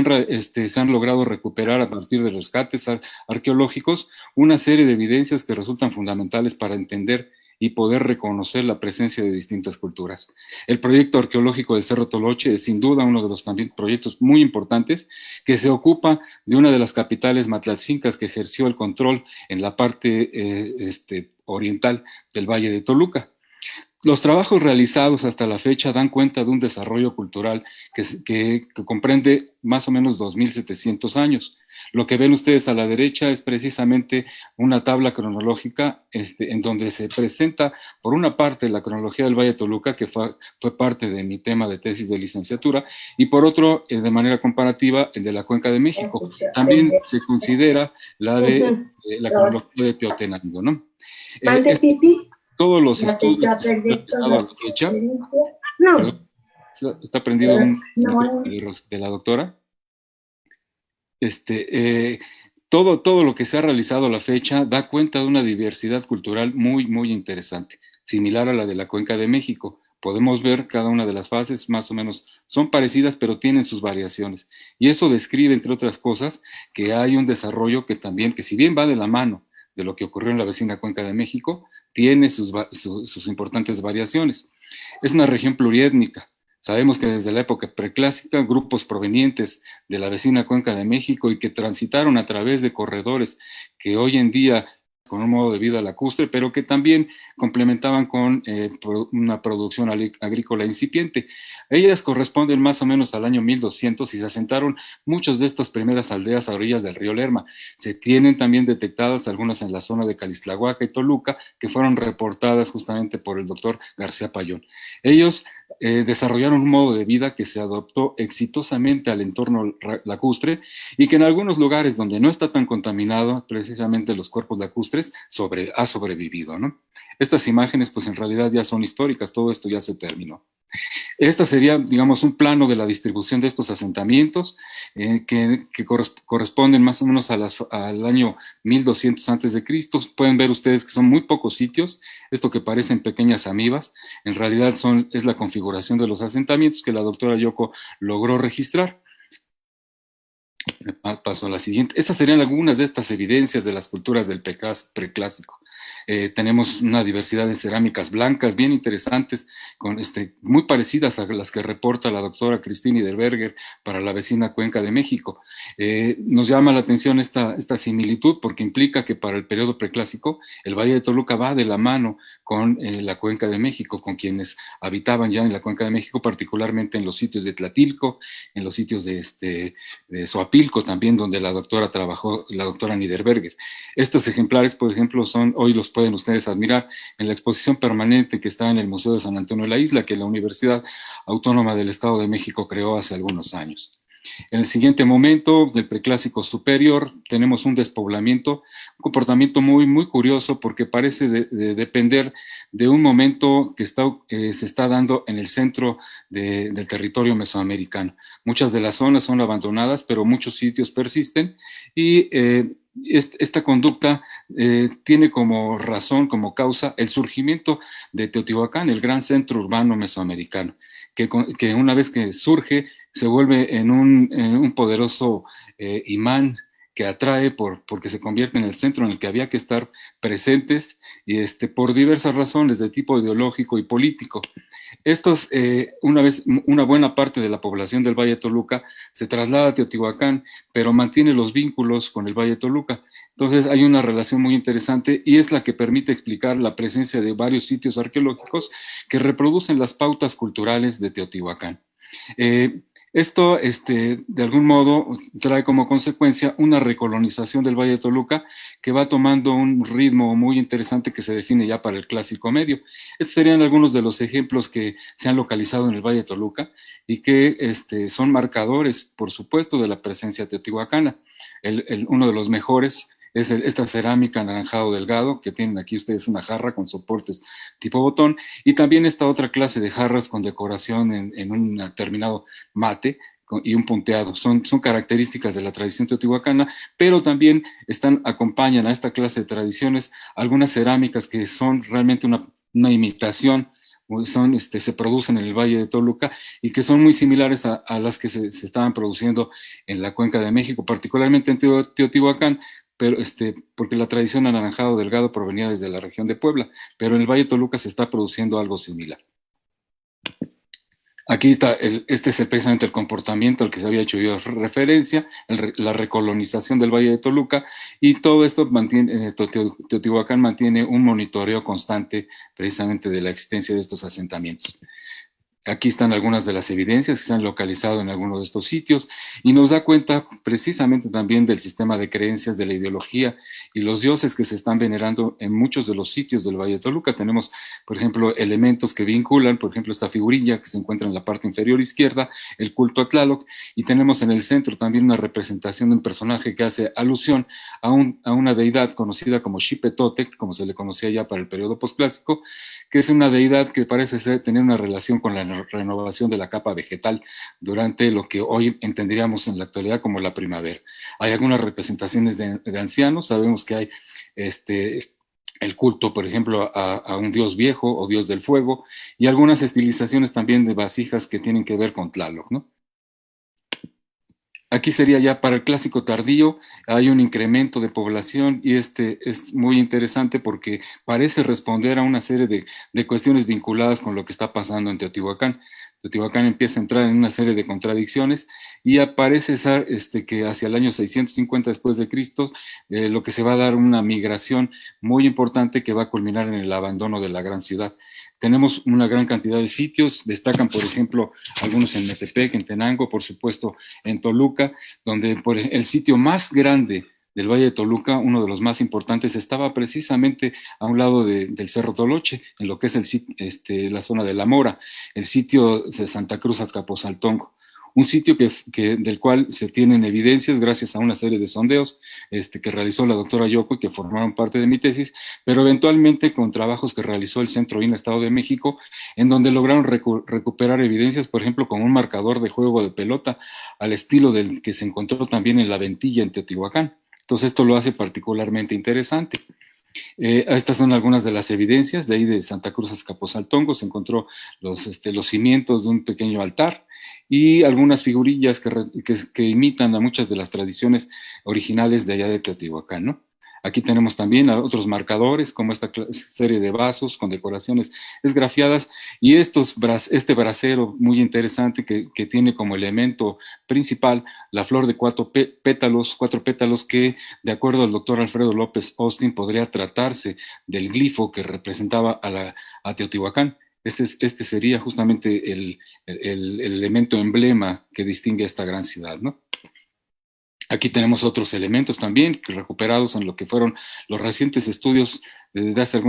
han logrado recuperar a partir de rescates arqueológicos una serie de evidencias que resultan fundamentales para entender y poder reconocer la presencia de distintas culturas. El proyecto arqueológico del Cerro Toloche es sin duda uno de los también proyectos muy importantes que se ocupa de una de las capitales matlaltzincas que ejerció el control en la parte oriental del Valle de Toluca. Los trabajos realizados hasta la fecha dan cuenta de un desarrollo cultural que comprende más o menos 2.700 años. Lo que ven ustedes a la derecha es precisamente una tabla cronológica en donde se presenta, por una parte, la cronología del Valle de Toluca, que fue parte de mi tema de tesis de licenciatura, y por otro, de manera comparativa, el de la Cuenca de México. También se considera la cronología de Teotenango, ¿no? Todos los estudios que se han realizado a la fecha, está prendido de la doctora. Todo lo que se ha realizado a la fecha da cuenta de una diversidad cultural muy, muy interesante, similar a la de la Cuenca de México. Podemos ver cada una de las fases, más o menos son parecidas, pero tienen sus variaciones. Y eso describe, entre otras cosas, que hay un desarrollo que si bien va de la mano de lo que ocurrió en la vecina Cuenca de México, tiene sus importantes variaciones. Es una región pluriétnica. Sabemos que desde la época preclásica, grupos provenientes de la vecina Cuenca de México y que transitaron a través de corredores que hoy en día con un modo de vida lacustre, pero que también complementaban con una producción agrícola incipiente. Ellas corresponden más o menos al año 1200 y se asentaron muchas de estas primeras aldeas a orillas del río Lerma. Se tienen también detectadas algunas en la zona de Calixtlahuaca y Toluca, que fueron reportadas justamente por el doctor García Payón. Ellos desarrollaron un modo de vida que se adaptó exitosamente al entorno lacustre y que en algunos lugares donde no está tan contaminado, precisamente los cuerpos lacustres, ha sobrevivido, ¿no? Estas imágenes, pues en realidad ya son históricas, todo esto ya se terminó. Esta sería, digamos, un plano de la distribución de estos asentamientos que corresponden más o menos al año 1200 antes de Cristo. Pueden ver ustedes que son muy pocos sitios, esto que parecen pequeñas amibas, en realidad es la configuración de los asentamientos que la doctora Yoko logró registrar. Paso a la siguiente. Estas serían algunas de estas evidencias de las culturas del preclásico. Tenemos una diversidad de cerámicas blancas bien interesantes, muy parecidas a las que reporta la doctora Cristina Niederberger para la vecina Cuenca de México. Nos llama la atención esta similitud porque implica que para el periodo preclásico el Valle de Toluca va de la mano con la Cuenca de México, con quienes habitaban ya en la Cuenca de México, particularmente en los sitios de Tlatilco, en los sitios de Zoapilco también, donde la doctora trabajó, la doctora Niederberger. Estos ejemplares, por ejemplo, hoy los pueden ustedes admirar en la exposición permanente que está en el Museo de San Antonio de la Isla, que la Universidad Autónoma del Estado de México creó hace algunos años. En el siguiente momento, del preclásico superior, tenemos un despoblamiento, un comportamiento muy, muy curioso porque parece depender de un momento que se está dando en el centro del territorio mesoamericano. Muchas de las zonas son abandonadas, pero muchos sitios persisten y esta conducta tiene como razón, como causa, el surgimiento de Teotihuacán, el gran centro urbano mesoamericano, que una vez que surge, se vuelve en un poderoso imán que atrae porque se convierte en el centro en el que había que estar presentes y por diversas razones de tipo ideológico y político. Una buena parte de la población del Valle de Toluca se traslada a Teotihuacán, pero mantiene los vínculos con el Valle de Toluca. Entonces hay una relación muy interesante y es la que permite explicar la presencia de varios sitios arqueológicos que reproducen las pautas culturales de Teotihuacán. Esto, de algún modo, trae como consecuencia una recolonización del Valle de Toluca que va tomando un ritmo muy interesante que se define ya para el Clásico Medio. Estos serían algunos de los ejemplos que se han localizado en el Valle de Toluca y que son marcadores, por supuesto, de la presencia teotihuacana. Uno de los mejores es esta cerámica anaranjado delgado, que tienen aquí ustedes una jarra con soportes tipo botón, y también esta otra clase de jarras con decoración en un terminado mate y un punteado. Son características de la tradición teotihuacana, pero también acompañan a esta clase de tradiciones algunas cerámicas que son realmente una imitación, se producen en el Valle de Toluca y que son muy similares a las que se estaban produciendo en la Cuenca de México, particularmente en Teotihuacán, pero porque la tradición anaranjado delgado provenía desde la región de Puebla, pero en el Valle de Toluca se está produciendo algo similar. Aquí está, es precisamente el comportamiento al que se había hecho yo referencia, la recolonización del Valle de Toluca, y todo esto Teotihuacán mantiene un monitoreo constante precisamente de la existencia de estos asentamientos. Aquí están algunas de las evidencias que se han localizado en algunos de estos sitios y nos da cuenta precisamente también del sistema de creencias, de la ideología y los dioses que se están venerando en muchos de los sitios del Valle de Toluca. Tenemos, por ejemplo, elementos que vinculan, por ejemplo, esta figurilla que se encuentra en la parte inferior izquierda, el culto a Tlaloc, y tenemos en el centro también una representación de un personaje que hace alusión a una deidad conocida como Xipetotec, como se le conocía ya para el periodo posclásico, que es una deidad que parece tener una relación con la renovación de la capa vegetal durante lo que hoy entenderíamos en la actualidad como la primavera. Hay algunas representaciones de ancianos, sabemos que hay el culto, por ejemplo, a un dios viejo o dios del fuego, y algunas estilizaciones también de vasijas que tienen que ver con Tlaloc, ¿no? Aquí sería ya para el clásico tardío, hay un incremento de población y es muy interesante porque parece responder a una serie de cuestiones vinculadas con lo que está pasando en Teotihuacán. Teotihuacán empieza a entrar en una serie de contradicciones y parece ser que hacia el año 650 después de Cristo, lo que se va a dar una migración muy importante que va a culminar en el abandono de la gran ciudad. Tenemos una gran cantidad de sitios, destacan, por ejemplo, algunos en Metepec, en Tenango, por supuesto, en Toluca, donde el sitio más grande del Valle de Toluca, uno de los más importantes, estaba precisamente a un lado del Cerro Toloche, en lo que es la zona de La Mora, el sitio de Santa Cruz Azcapotzaltongo. Un sitio del cual se tienen evidencias gracias a una serie de sondeos que realizó la doctora Yoko y que formaron parte de mi tesis, pero eventualmente con trabajos que realizó el Centro INA Estado de México, en donde lograron recuperar evidencias, por ejemplo, con un marcador de juego de pelota al estilo del que se encontró también en La Ventilla, en Teotihuacán. Entonces esto lo hace particularmente interesante. Estas son algunas de las evidencias. De ahí de Santa Cruz Azcapotzaltongo se encontró los cimientos de un pequeño altar y algunas figurillas que imitan a muchas de las tradiciones originales de allá de Teotihuacán, ¿no? Aquí tenemos también otros marcadores, como esta serie de vasos con decoraciones esgrafiadas, y este brasero muy interesante que tiene como elemento principal la flor de cuatro pétalos, que, de acuerdo al doctor Alfredo López Austin, podría tratarse del glifo que representaba a Teotihuacán. Este sería justamente el elemento emblema que distingue a esta gran ciudad, ¿no? Aquí tenemos otros elementos también recuperados en lo que fueron los recientes estudios desde hace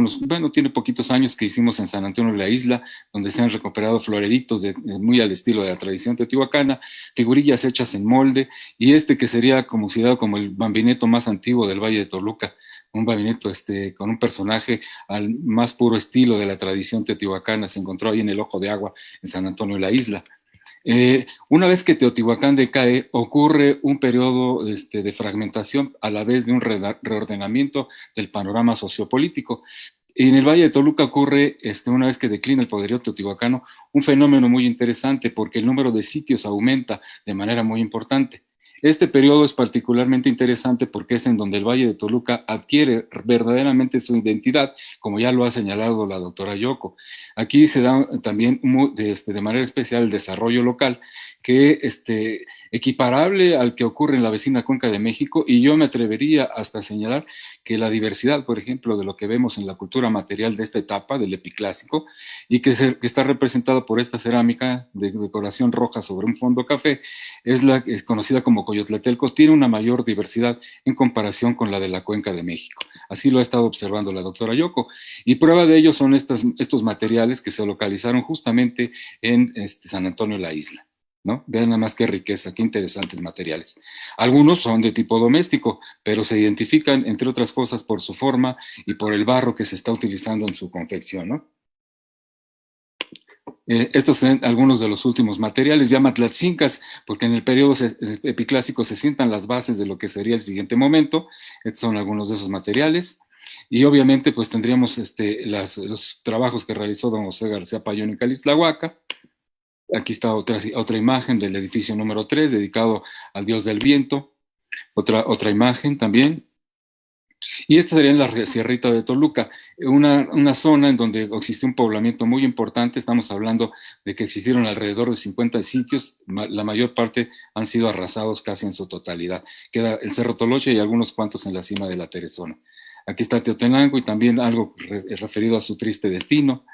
tiene poquitos años que hicimos en San Antonio de la Isla, donde se han recuperado floreritos muy al estilo de la tradición teotihuacana, figurillas hechas en molde, y que sería considerado como el bambineto más antiguo del Valle de Toluca, un bambineto con un personaje al más puro estilo de la tradición teotihuacana, se encontró ahí en el Ojo de Agua, en San Antonio de la Isla. Una vez que Teotihuacán decae, ocurre un periodo de fragmentación a la vez de un reordenamiento del panorama sociopolítico. En el Valle de Toluca ocurre, una vez que declina el poderío teotihuacano, un fenómeno muy interesante porque el número de sitios aumenta de manera muy importante. Este periodo es particularmente interesante porque es en donde el Valle de Toluca adquiere verdaderamente su identidad, como ya lo ha señalado la doctora Yoko. Aquí se da también de manera especial el desarrollo local, que equiparable al que ocurre en la vecina Cuenca de México, y yo me atrevería hasta señalar que la diversidad, por ejemplo, de lo que vemos en la cultura material de esta etapa del epiclásico, y que está representada por esta cerámica de decoración roja sobre un fondo café, es conocida como Coyotletelco, tiene una mayor diversidad en comparación con la de la Cuenca de México. Así lo ha estado observando la doctora Yoko, y prueba de ello son estos materiales que se localizaron justamente en San Antonio de la Isla, ¿no? Vean nada más qué riqueza, qué interesantes materiales. Algunos son de tipo doméstico, pero se identifican, entre otras cosas, por su forma y por el barro que se está utilizando en su confección, ¿no? Estos son algunos de los últimos materiales, ya matlatzincas, porque en el periodo epiclásico se sientan las bases de lo que sería el siguiente momento. Estos son algunos de esos materiales. Y obviamente pues tendríamos los trabajos que realizó don José García Payón en Calixtlahuaca. Aquí está otra imagen del edificio número 3, dedicado al dios del viento. Otra imagen también. Y esta sería en la Sierrita de Toluca, una zona en donde existió un poblamiento muy importante. Estamos hablando de que existieron alrededor de 50 sitios, la mayor parte han sido arrasados casi en su totalidad. Queda el Cerro Toloche y algunos cuantos en la cima de la Teresona. Aquí está Teotenango y también algo referido a su triste destino.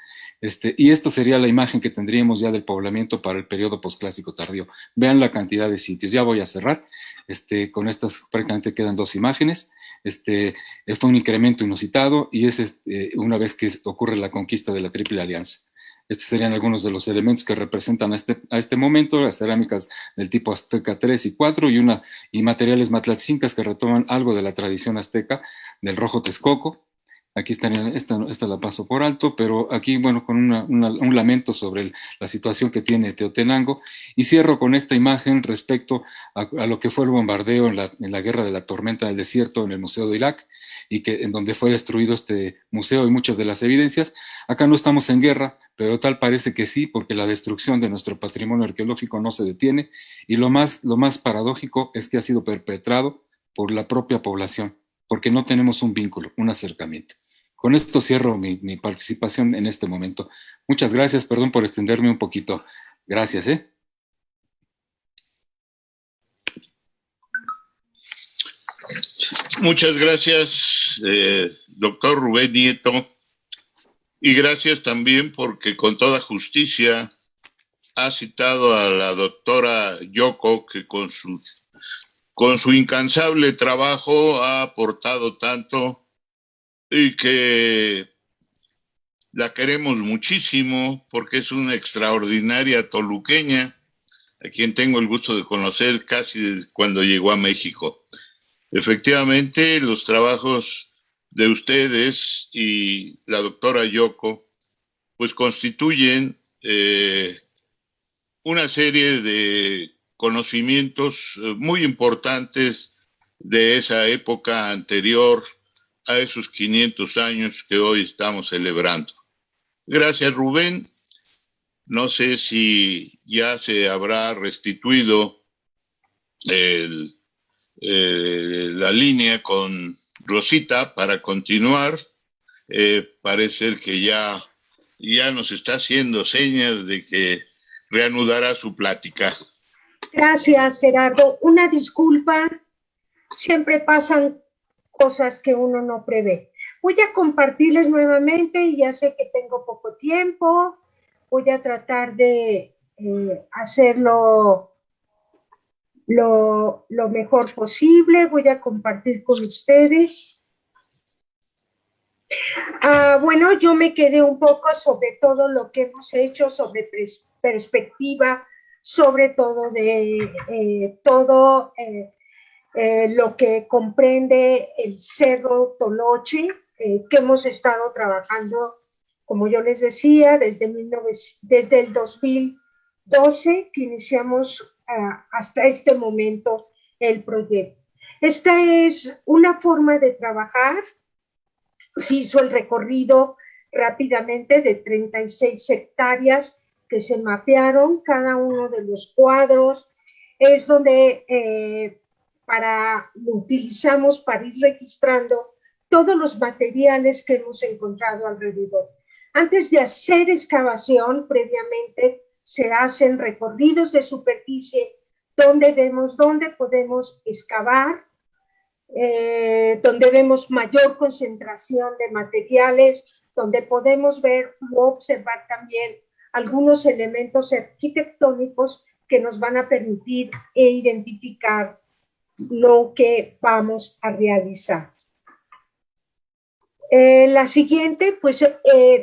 Y esto sería la imagen que tendríamos ya del poblamiento para el periodo posclásico tardío. Vean la cantidad de sitios. Ya voy a cerrar. Con estas prácticamente quedan dos imágenes. Fue un incremento inusitado y es una vez que ocurre la conquista de la Triple Alianza. Estos serían algunos de los elementos que representan a este momento, las cerámicas del tipo azteca 3 y 4 y materiales matlatzincas que retoman algo de la tradición azteca del rojo Texcoco. Aquí estaría, esta la paso por alto, pero aquí, bueno, con un lamento sobre la situación que tiene Teotenango. Y cierro con esta imagen respecto a lo que fue el bombardeo en la guerra de la tormenta del desierto en el Museo de Irak, en donde fue destruido este museo y muchas de las evidencias. Acá no estamos en guerra, pero tal parece que sí, porque la destrucción de nuestro patrimonio arqueológico no se detiene, y lo más paradójico es que ha sido perpetrado por la propia población, porque no tenemos un vínculo, un acercamiento. Con esto cierro mi participación en este momento. Muchas gracias, perdón por extenderme un poquito. Gracias, Muchas gracias, doctor Rubén Nieto, y gracias también porque con toda justicia ha citado a la doctora Yoko, que con sus con su incansable trabajo ha aportado tanto y que la queremos muchísimo porque es una extraordinaria toluqueña, a quien tengo el gusto de conocer casi desde cuando llegó a México. Efectivamente, los trabajos de ustedes y la doctora Yoko, pues constituyen una serie de conocimientos muy importantes de esa época anterior a esos 500 años que hoy estamos celebrando. Gracias, Rubén. No sé si ya se habrá restituido la línea con Rosita para continuar. Parece que ya nos está haciendo señas de que reanudará su plática. Gracias, Gerardo. Una disculpa, siempre pasan cosas que uno no prevé. Voy a compartirles nuevamente y ya sé que tengo poco tiempo. Voy a tratar de hacerlo lo mejor posible. Voy a compartir con ustedes. Bueno, yo me quedé un poco sobre todo lo que hemos hecho, sobre perspectiva, sobre todo de todo lo que comprende el Cerro Toloche, que hemos estado trabajando, como yo les decía, desde el 2012 que iniciamos hasta este momento el proyecto. Esta es una forma de trabajar. Se hizo el recorrido rápidamente de 36 hectáreas que se mapearon, cada uno de los cuadros es donde lo utilizamos para ir registrando todos los materiales que hemos encontrado alrededor. Antes de hacer excavación, previamente se hacen recorridos de superficie donde vemos dónde podemos excavar, donde vemos mayor concentración de materiales, donde podemos ver u observar también algunos elementos arquitectónicos que nos van a permitir identificar lo que vamos a realizar. La siguiente, pues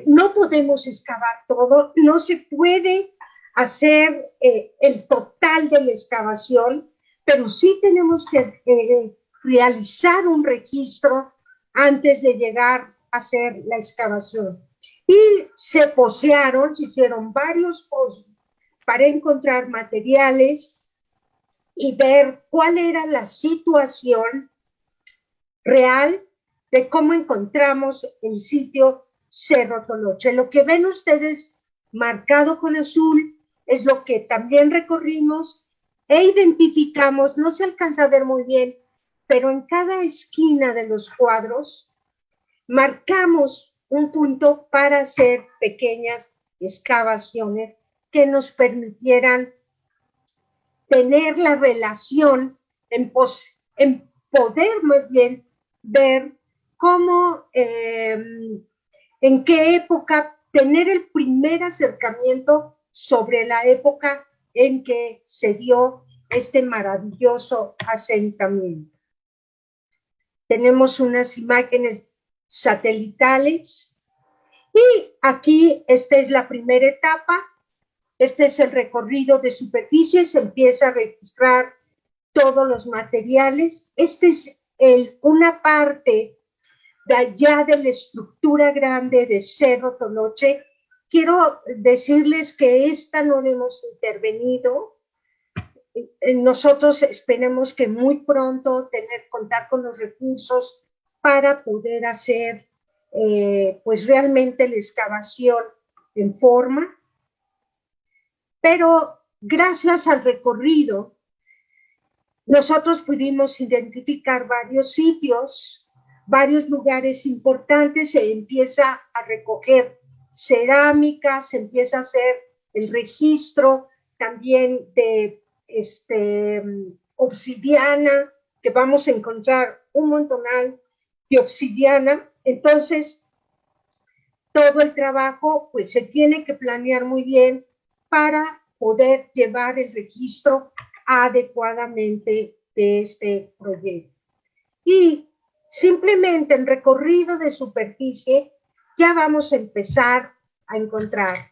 no podemos excavar todo, no se puede hacer el total de la excavación, pero sí tenemos que realizar un registro antes de llegar a hacer la excavación. Y se posearon, se hicieron varios pozos para encontrar materiales y ver cuál era la situación real de cómo encontramos el sitio Cerro Toloche. Lo que ven ustedes marcado con azul es lo que también recorrimos e identificamos, no se alcanza a ver muy bien, pero en cada esquina de los cuadros marcamos un punto para hacer pequeñas excavaciones que nos permitieran tener la relación en poder más bien ver cómo, en qué época, tener el primer acercamiento sobre la época en que se dio este maravilloso asentamiento. Tenemos unas imágenes satelitales y aquí esta es la primera etapa. Este es el recorrido de superficie, se empieza a registrar todos los materiales. Esta es una parte de allá de la estructura grande de Cerro Toloche. Quiero decirles que esta no hemos intervenido. Nosotros esperemos que muy pronto contar con los recursos para poder hacer pues realmente la excavación en forma. Pero gracias al recorrido, nosotros pudimos identificar varios sitios, varios lugares importantes, se empieza a recoger cerámica, se empieza a hacer el registro también de obsidiana, que vamos a encontrar un montonal de obsidiana. Entonces, todo el trabajo pues se tiene que planear muy bien para poder llevar el registro adecuadamente de este proyecto. Y simplemente en recorrido de superficie ya vamos a empezar a encontrar.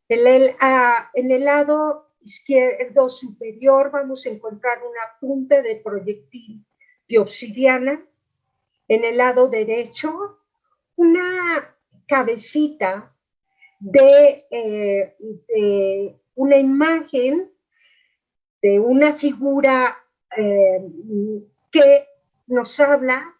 En el lado izquierdo superior vamos a encontrar una punta de proyectil de obsidiana. En el lado derecho, una cabecita de una imagen de una figura que nos habla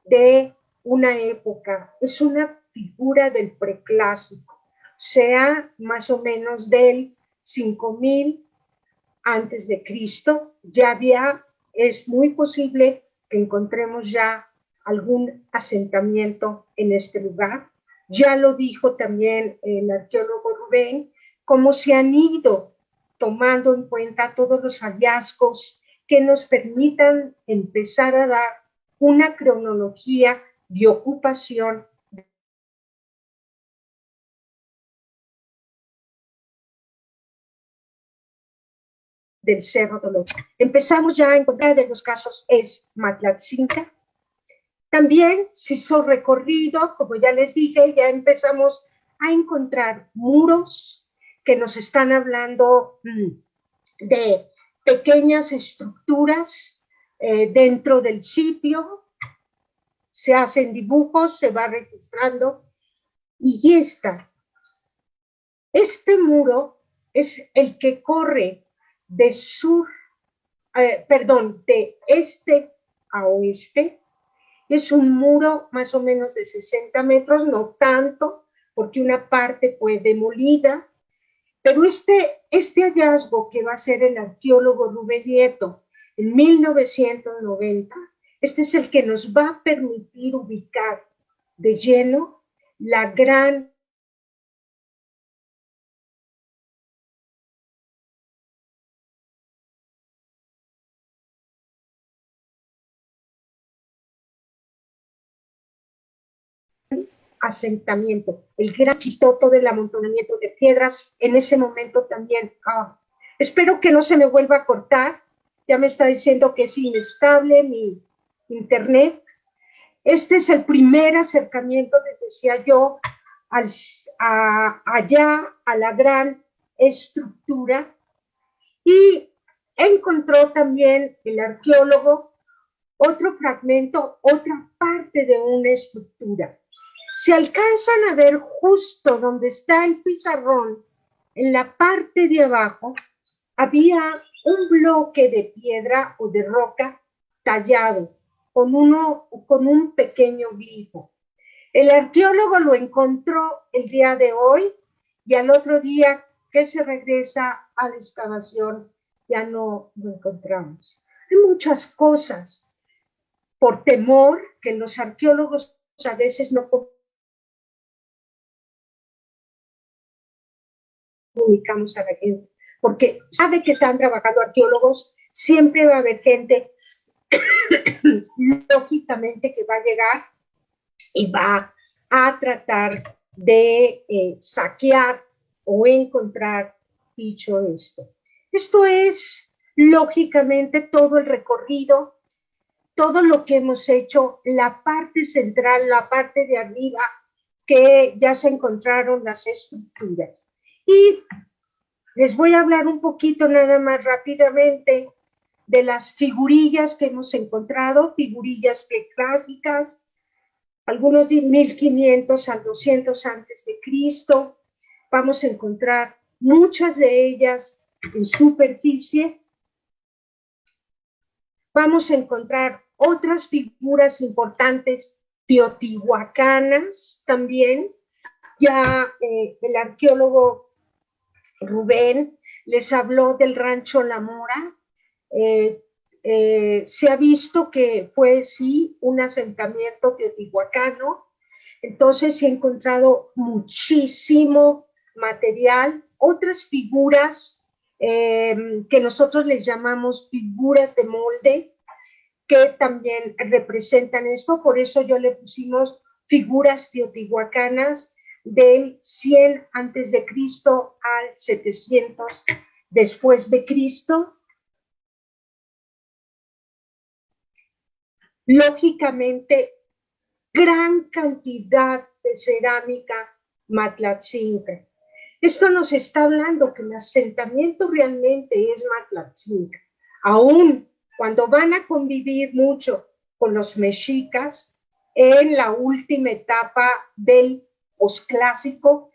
de una época. Es una figura del preclásico, o sea, más o menos del 5000 antes de Cristo. Ya había, es muy posible que encontremos ya algún asentamiento en este lugar. Ya lo dijo también el arqueólogo Rubén, cómo se han ido tomando en cuenta todos los hallazgos que nos permitan empezar a dar una cronología de ocupación del Cerro Dolor. Empezamos ya a encontrar de los casos es Matlatzinca. También se hizo recorrido, como ya les dije, ya empezamos a encontrar muros que nos están hablando de pequeñas estructuras dentro del sitio. Se hacen dibujos, se va registrando, y este muro es el que corre de de este a oeste. Es un muro más o menos de 60 metros, no tanto, porque una parte fue demolida, pero este hallazgo que va a hacer el arqueólogo Rubén Nieto en 1990, este es el que nos va a permitir ubicar de lleno la gran asentamiento, el gran chitoto del amontonamiento de piedras en ese momento también. Espero que no se me vuelva a cortar, ya me está diciendo que es inestable mi internet. Este es el primer acercamiento, les decía yo, allá a la gran estructura, y encontró también el arqueólogo otro fragmento, otra parte de una estructura. Se alcanzan a ver justo donde está el pizarrón, en la parte de abajo, había un bloque de piedra o de roca tallado con un pequeño glifo. El arqueólogo lo encontró el día de hoy, y al otro día que se regresa a la excavación ya no lo encontramos. Hay muchas cosas por temor que los arqueólogos a veces no comunicamos a la gente, porque sabe que están trabajando arqueólogos, siempre va a haber gente lógicamente que va a llegar y va a tratar de saquear o encontrar dicho esto. Esto es lógicamente todo el recorrido, todo lo que hemos hecho, la parte central, la parte de arriba, que ya se encontraron las estructuras. Y les voy a hablar un poquito nada más rápidamente de las figurillas que hemos encontrado, figurillas clásicas, algunos de 1500 al 200 antes de Cristo. Vamos a encontrar muchas de ellas en superficie. Vamos a encontrar otras figuras importantes teotihuacanas también. Ya el arqueólogo Rubén les habló del rancho La Mora. Se ha visto que fue, sí, un asentamiento teotihuacano. Entonces se ha encontrado muchísimo material, otras figuras que nosotros les llamamos figuras de molde, que también representan esto. Por eso yo le pusimos figuras teotihuacanas del 100 antes de Cristo al 700 después de Cristo. lógicamente, gran cantidad de cerámica Matlatzinca. Esto nos está hablando que el asentamiento realmente es Matlatzinca. Aún cuando van a convivir mucho con los mexicas en la última etapa del posclásico,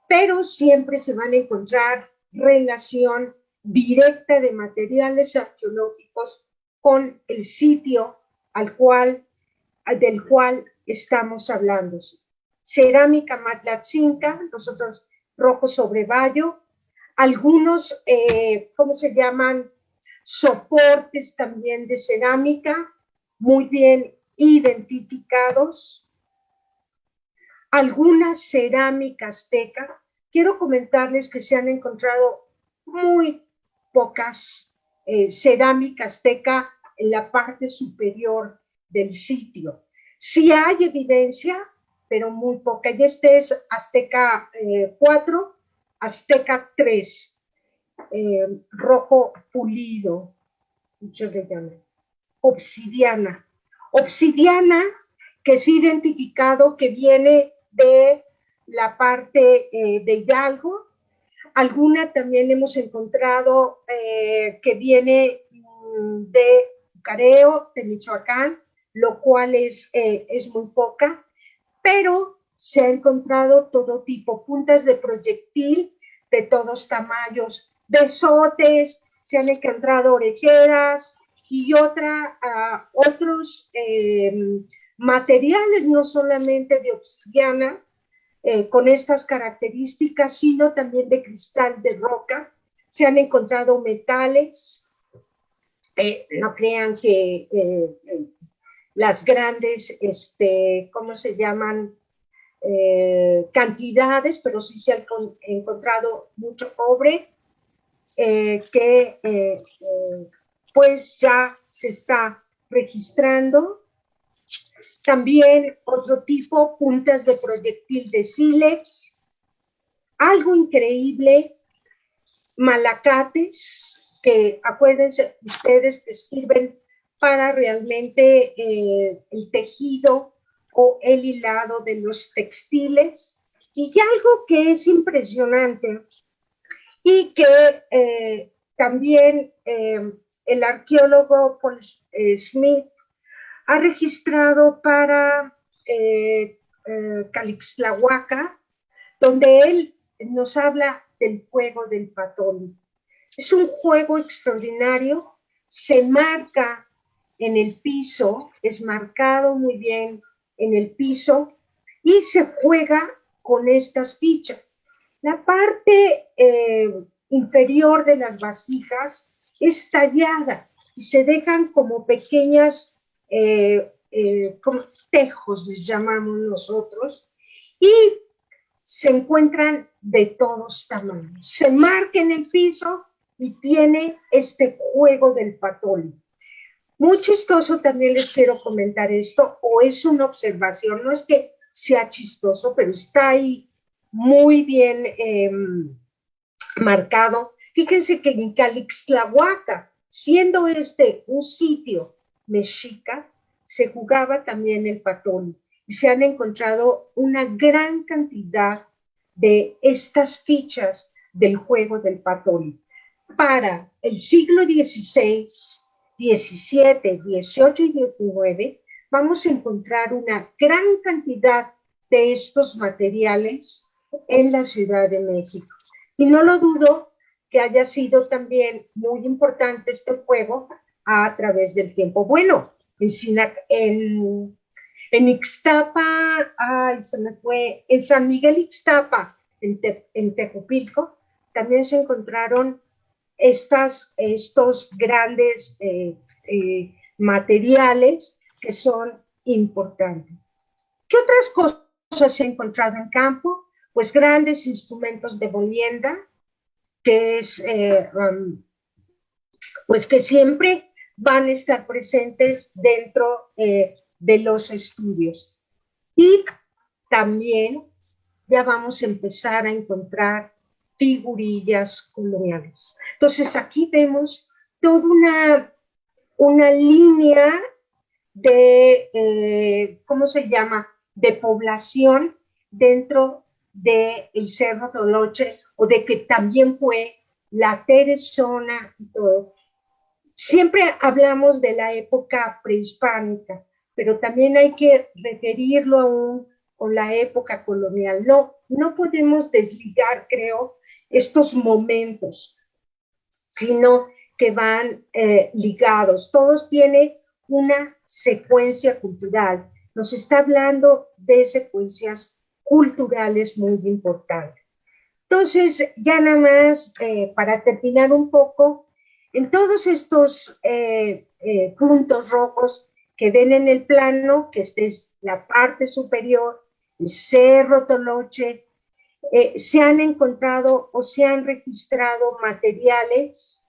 pero siempre se van a encontrar relación directa de materiales arqueológicos con el sitio del cual estamos hablando. Cerámica Matlatzinca, nosotros rojo sobre vallo, algunos, ¿cómo se llaman? Soportes también de cerámica, muy bien identificados. Algunas cerámica azteca. Quiero comentarles que se han encontrado muy pocas cerámica azteca en la parte superior del sitio. Sí hay evidencia, pero muy poca. Y este es Azteca 4, Azteca 3, rojo pulido, muchos le llaman. Obsidiana. Obsidiana que es identificado que viene de la parte de Hidalgo. Alguna también hemos encontrado que viene de Careo, de Michoacán, lo cual es muy poca, pero se ha encontrado todo tipo, puntas de proyectil de todos tamaños, besotes, se han encontrado orejeras y otros materiales, no solamente de obsidiana, con estas características, sino también de cristal de roca. Se han encontrado metales, no crean que las grandes, ¿cómo se llaman? Cantidades, pero sí se ha encontrado mucho cobre que pues ya se está registrando. También otro tipo, puntas de proyectil de sílex. Algo increíble, malacates, que acuérdense ustedes que sirven para realmente el tejido o el hilado de los textiles. Y algo que es impresionante y que también el arqueólogo Paul Smith ha registrado para Calixtlahuaca, donde él nos habla del juego del patón. Es un juego extraordinario, se marca en el piso, es marcado muy bien en el piso y se juega con estas fichas. La parte inferior de las vasijas es tallada y se dejan como pequeñas como tejos, les llamamos nosotros, y se encuentran de todos tamaños. Se marca en el piso y tiene este juego del patón. Muy chistoso, también les quiero comentar esto, o es una observación, no es que sea chistoso, pero está ahí muy bien marcado. Fíjense que en Calixtlahuaca, siendo un sitio mexica, se jugaba también el patón y se han encontrado una gran cantidad de estas fichas del juego del patón. Para el siglo XVI, XVII, XVIII y XIX, vamos a encontrar una gran cantidad de estos materiales en la Ciudad de México. Y no lo dudo que haya sido también muy importante este juego a través del tiempo. Bueno, en Ixtapa, se me fue, en San Miguel Ixtapa, en Tejupilco, también se encontraron estos grandes materiales que son importantes. ¿Qué otras cosas se han encontrado en campo? Pues grandes instrumentos de molienda, que es, pues que siempre van a estar presentes dentro de los estudios. Y también ya vamos a empezar a encontrar figurillas coloniales. Entonces aquí vemos toda una línea de, ¿cómo se llama?, de población dentro del Cerro Toloche, o de que también fue la Teresona y todo. Siempre hablamos de la época prehispánica, pero también hay que referirlo aún con la época colonial. No podemos desligar, creo, estos momentos, sino que van ligados. Todos tienen una secuencia cultural. Nos está hablando de secuencias culturales muy importantes. Entonces, ya nada más para terminar un poco, en todos estos puntos rojos que ven en el plano, que esta es la parte superior, el Cerro Toloche, se han encontrado o se han registrado materiales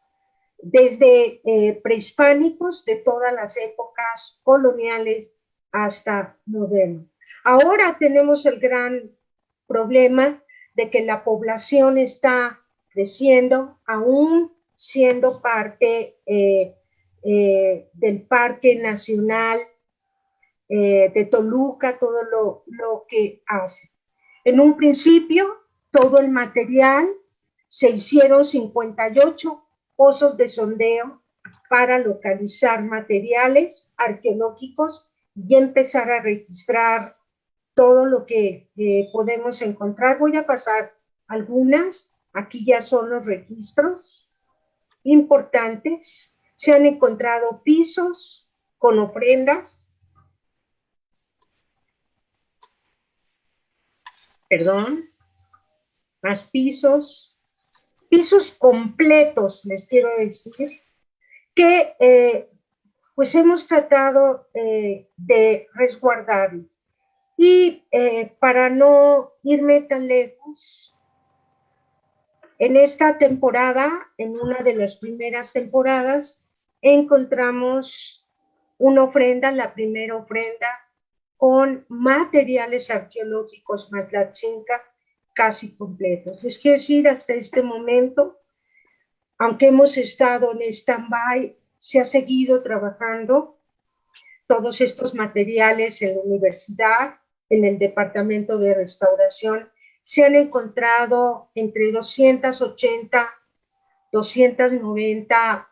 desde prehispánicos de todas las épocas coloniales hasta moderno. Ahora tenemos el gran problema de que la población está creciendo, aún siendo parte del Parque Nacional de Toluca, todo lo que hace. En un principio, todo el material, se hicieron 58 pozos de sondeo para localizar materiales arqueológicos y empezar a registrar todo lo que podemos encontrar. Voy a pasar algunas. Aquí ya son los registros importantes. Se han encontrado pisos con ofrendas. Perdón. Más pisos. Pisos completos, les quiero decir, que pues hemos tratado de resguardarlo. Y para no irme tan lejos, en esta temporada, en una de las primeras temporadas, encontramos una ofrenda, la primera ofrenda, con materiales arqueológicos Matlatzinca casi completos. Es decir, hasta este momento, aunque hemos estado en stand-by, se ha seguido trabajando todos estos materiales en la universidad, en el Departamento de Restauración. Se han encontrado entre 280, 290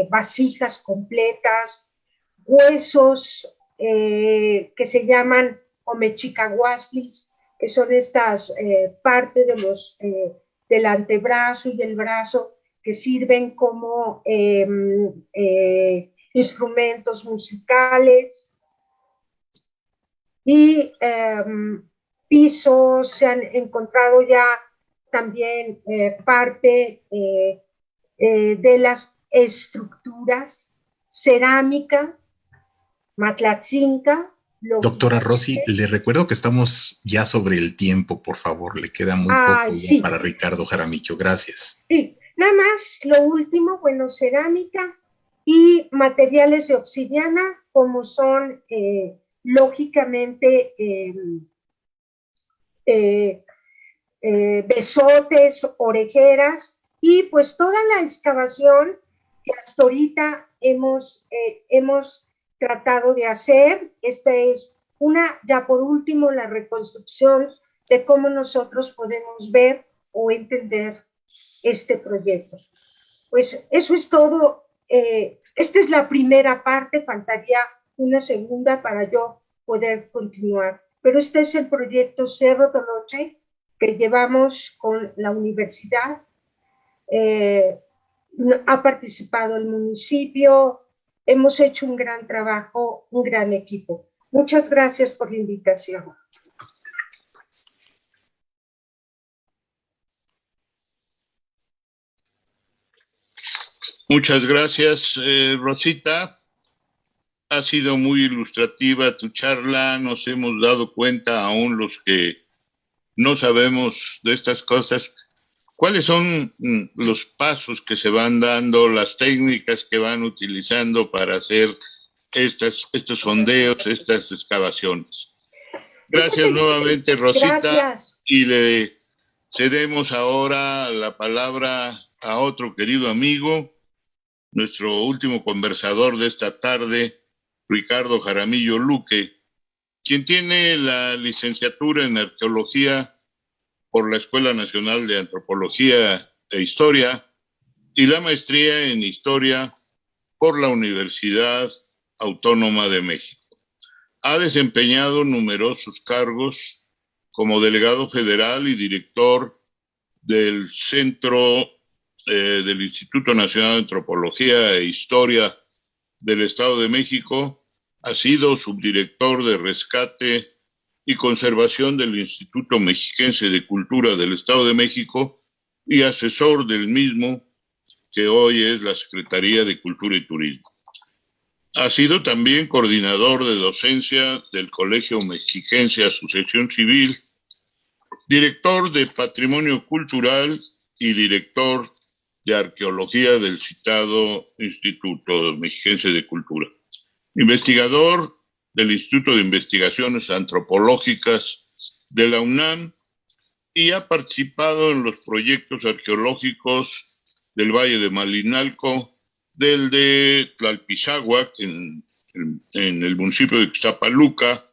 vasijas completas, huesos que se llaman omechicahuaslis, que son estas partes de del antebrazo y del brazo que sirven como instrumentos musicales. Y pisos, se han encontrado ya también parte de las estructuras, cerámica, Matlatzinca. Doctora Rossi, le recuerdo que estamos ya sobre el tiempo, por favor, le queda muy poco sí. para Ricardo Jaramillo, gracias. Sí, nada más, lo último, bueno, cerámica y materiales de obsidiana, como son lógicamente besotes, orejeras, y pues toda la excavación que hasta ahorita hemos tratado de hacer. Esta es ya por último, la reconstrucción de cómo nosotros podemos ver o entender este proyecto. Pues eso es todo. Esta es la primera parte, faltaría una segunda para yo poder continuar. Pero este es el proyecto Cerro Toloche que llevamos con la universidad. Ha participado el municipio, hemos hecho un gran trabajo, un gran equipo. Muchas gracias por la invitación. Muchas gracias, Rosita. Ha sido muy ilustrativa tu charla. Nos hemos dado cuenta, aún los que no sabemos de estas cosas, cuáles son los pasos que se van dando, las técnicas que van utilizando para hacer estos sondeos, estas excavaciones. Gracias nuevamente, Rosita. Gracias. Y le cedemos ahora la palabra a otro querido amigo, nuestro último conversador de esta tarde, Ricardo Jaramillo Luque, quien tiene la licenciatura en Arqueología por la Escuela Nacional de Antropología e Historia y la maestría en Historia por la Universidad Autónoma de México. Ha desempeñado numerosos cargos como delegado federal y director del Centro del Instituto Nacional de Antropología e Historia del Estado de México. Ha sido subdirector de rescate y conservación del Instituto Mexiquense de Cultura del Estado de México y asesor del mismo, que hoy es la Secretaría de Cultura y Turismo. Ha sido también coordinador de docencia del Colegio Mexiquense Asociación Civil, director de Patrimonio Cultural y director de Arqueología del citado Instituto Mexiquense de Cultura. Investigador del Instituto de Investigaciones Antropológicas de la UNAM y ha participado en los proyectos arqueológicos del Valle de Malinalco, del de Tlalpizáhuac, en el municipio de Ixtapaluca,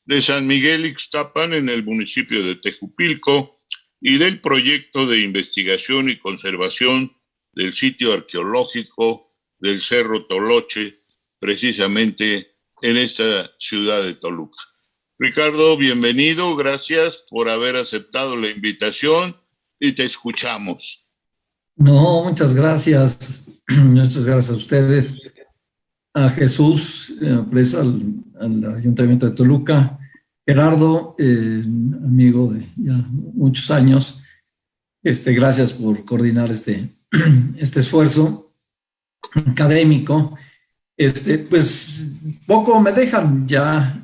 de San Miguel Ixtapan, en el municipio de Tejupilco, y del proyecto de investigación y conservación del sitio arqueológico del Cerro Toloche, precisamente en esta ciudad de Toluca. Ricardo, bienvenido, gracias por haber aceptado la invitación y te escuchamos. No, muchas gracias. Muchas gracias a ustedes, a Jesús, al Ayuntamiento de Toluca, Gerardo, amigo de ya muchos años. Gracias por coordinar este esfuerzo académico. Pues poco me dejan ya.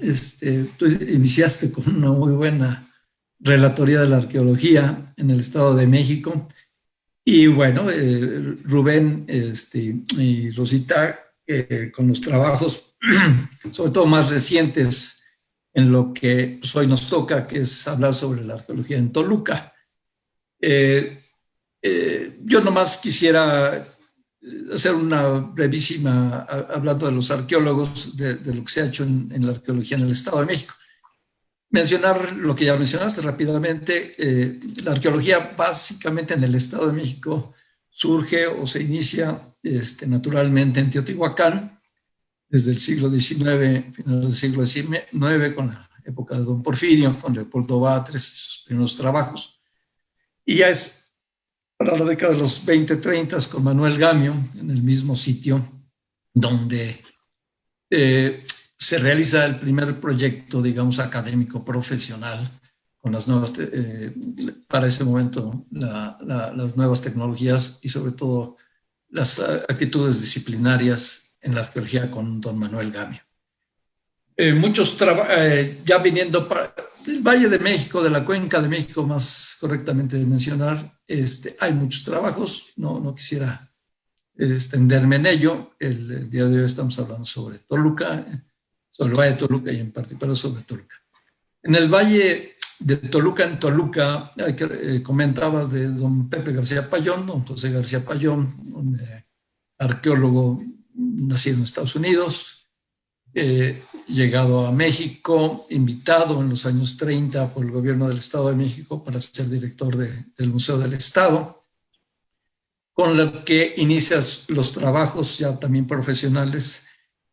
Tú iniciaste con una muy buena relatoría de la arqueología en el Estado de México. Y bueno, Rubén y Rosita, con los trabajos, sobre todo más recientes, en lo que pues, hoy nos toca, que es hablar sobre la arqueología en Toluca. Yo nomás quisiera hacer una brevísima, hablando de los arqueólogos, de lo que se ha hecho en la arqueología en el Estado de México. Mencionar lo que ya mencionaste rápidamente. La arqueología básicamente en el Estado de México surge o se inicia naturalmente en Teotihuacán desde el siglo XIX, finales del siglo XIX, con la época de Don Porfirio, con Leopoldo Batres y sus primeros trabajos. Y ya es para la década de los 20-30 con Manuel Gamio en el mismo sitio donde se realiza el primer proyecto, digamos, académico profesional con las nuevas, para ese momento, las nuevas tecnologías y sobre todo las actitudes disciplinarias en la arqueología con don Manuel Gamio. Muchos ya viniendo del Valle de México, de la Cuenca de México, más correctamente de mencionar, hay muchos trabajos, no quisiera extenderme en ello. El día de hoy estamos hablando sobre Toluca, sobre el Valle de Toluca y en particular sobre Toluca. En el Valle de Toluca, en Toluca, comentabas de don Pepe García Payón, don José García Payón, un arqueólogo nacido en Estados Unidos, llegado a México, invitado en los años 30 por el gobierno del Estado de México para ser director del Museo del Estado, con lo que inicias los trabajos ya también profesionales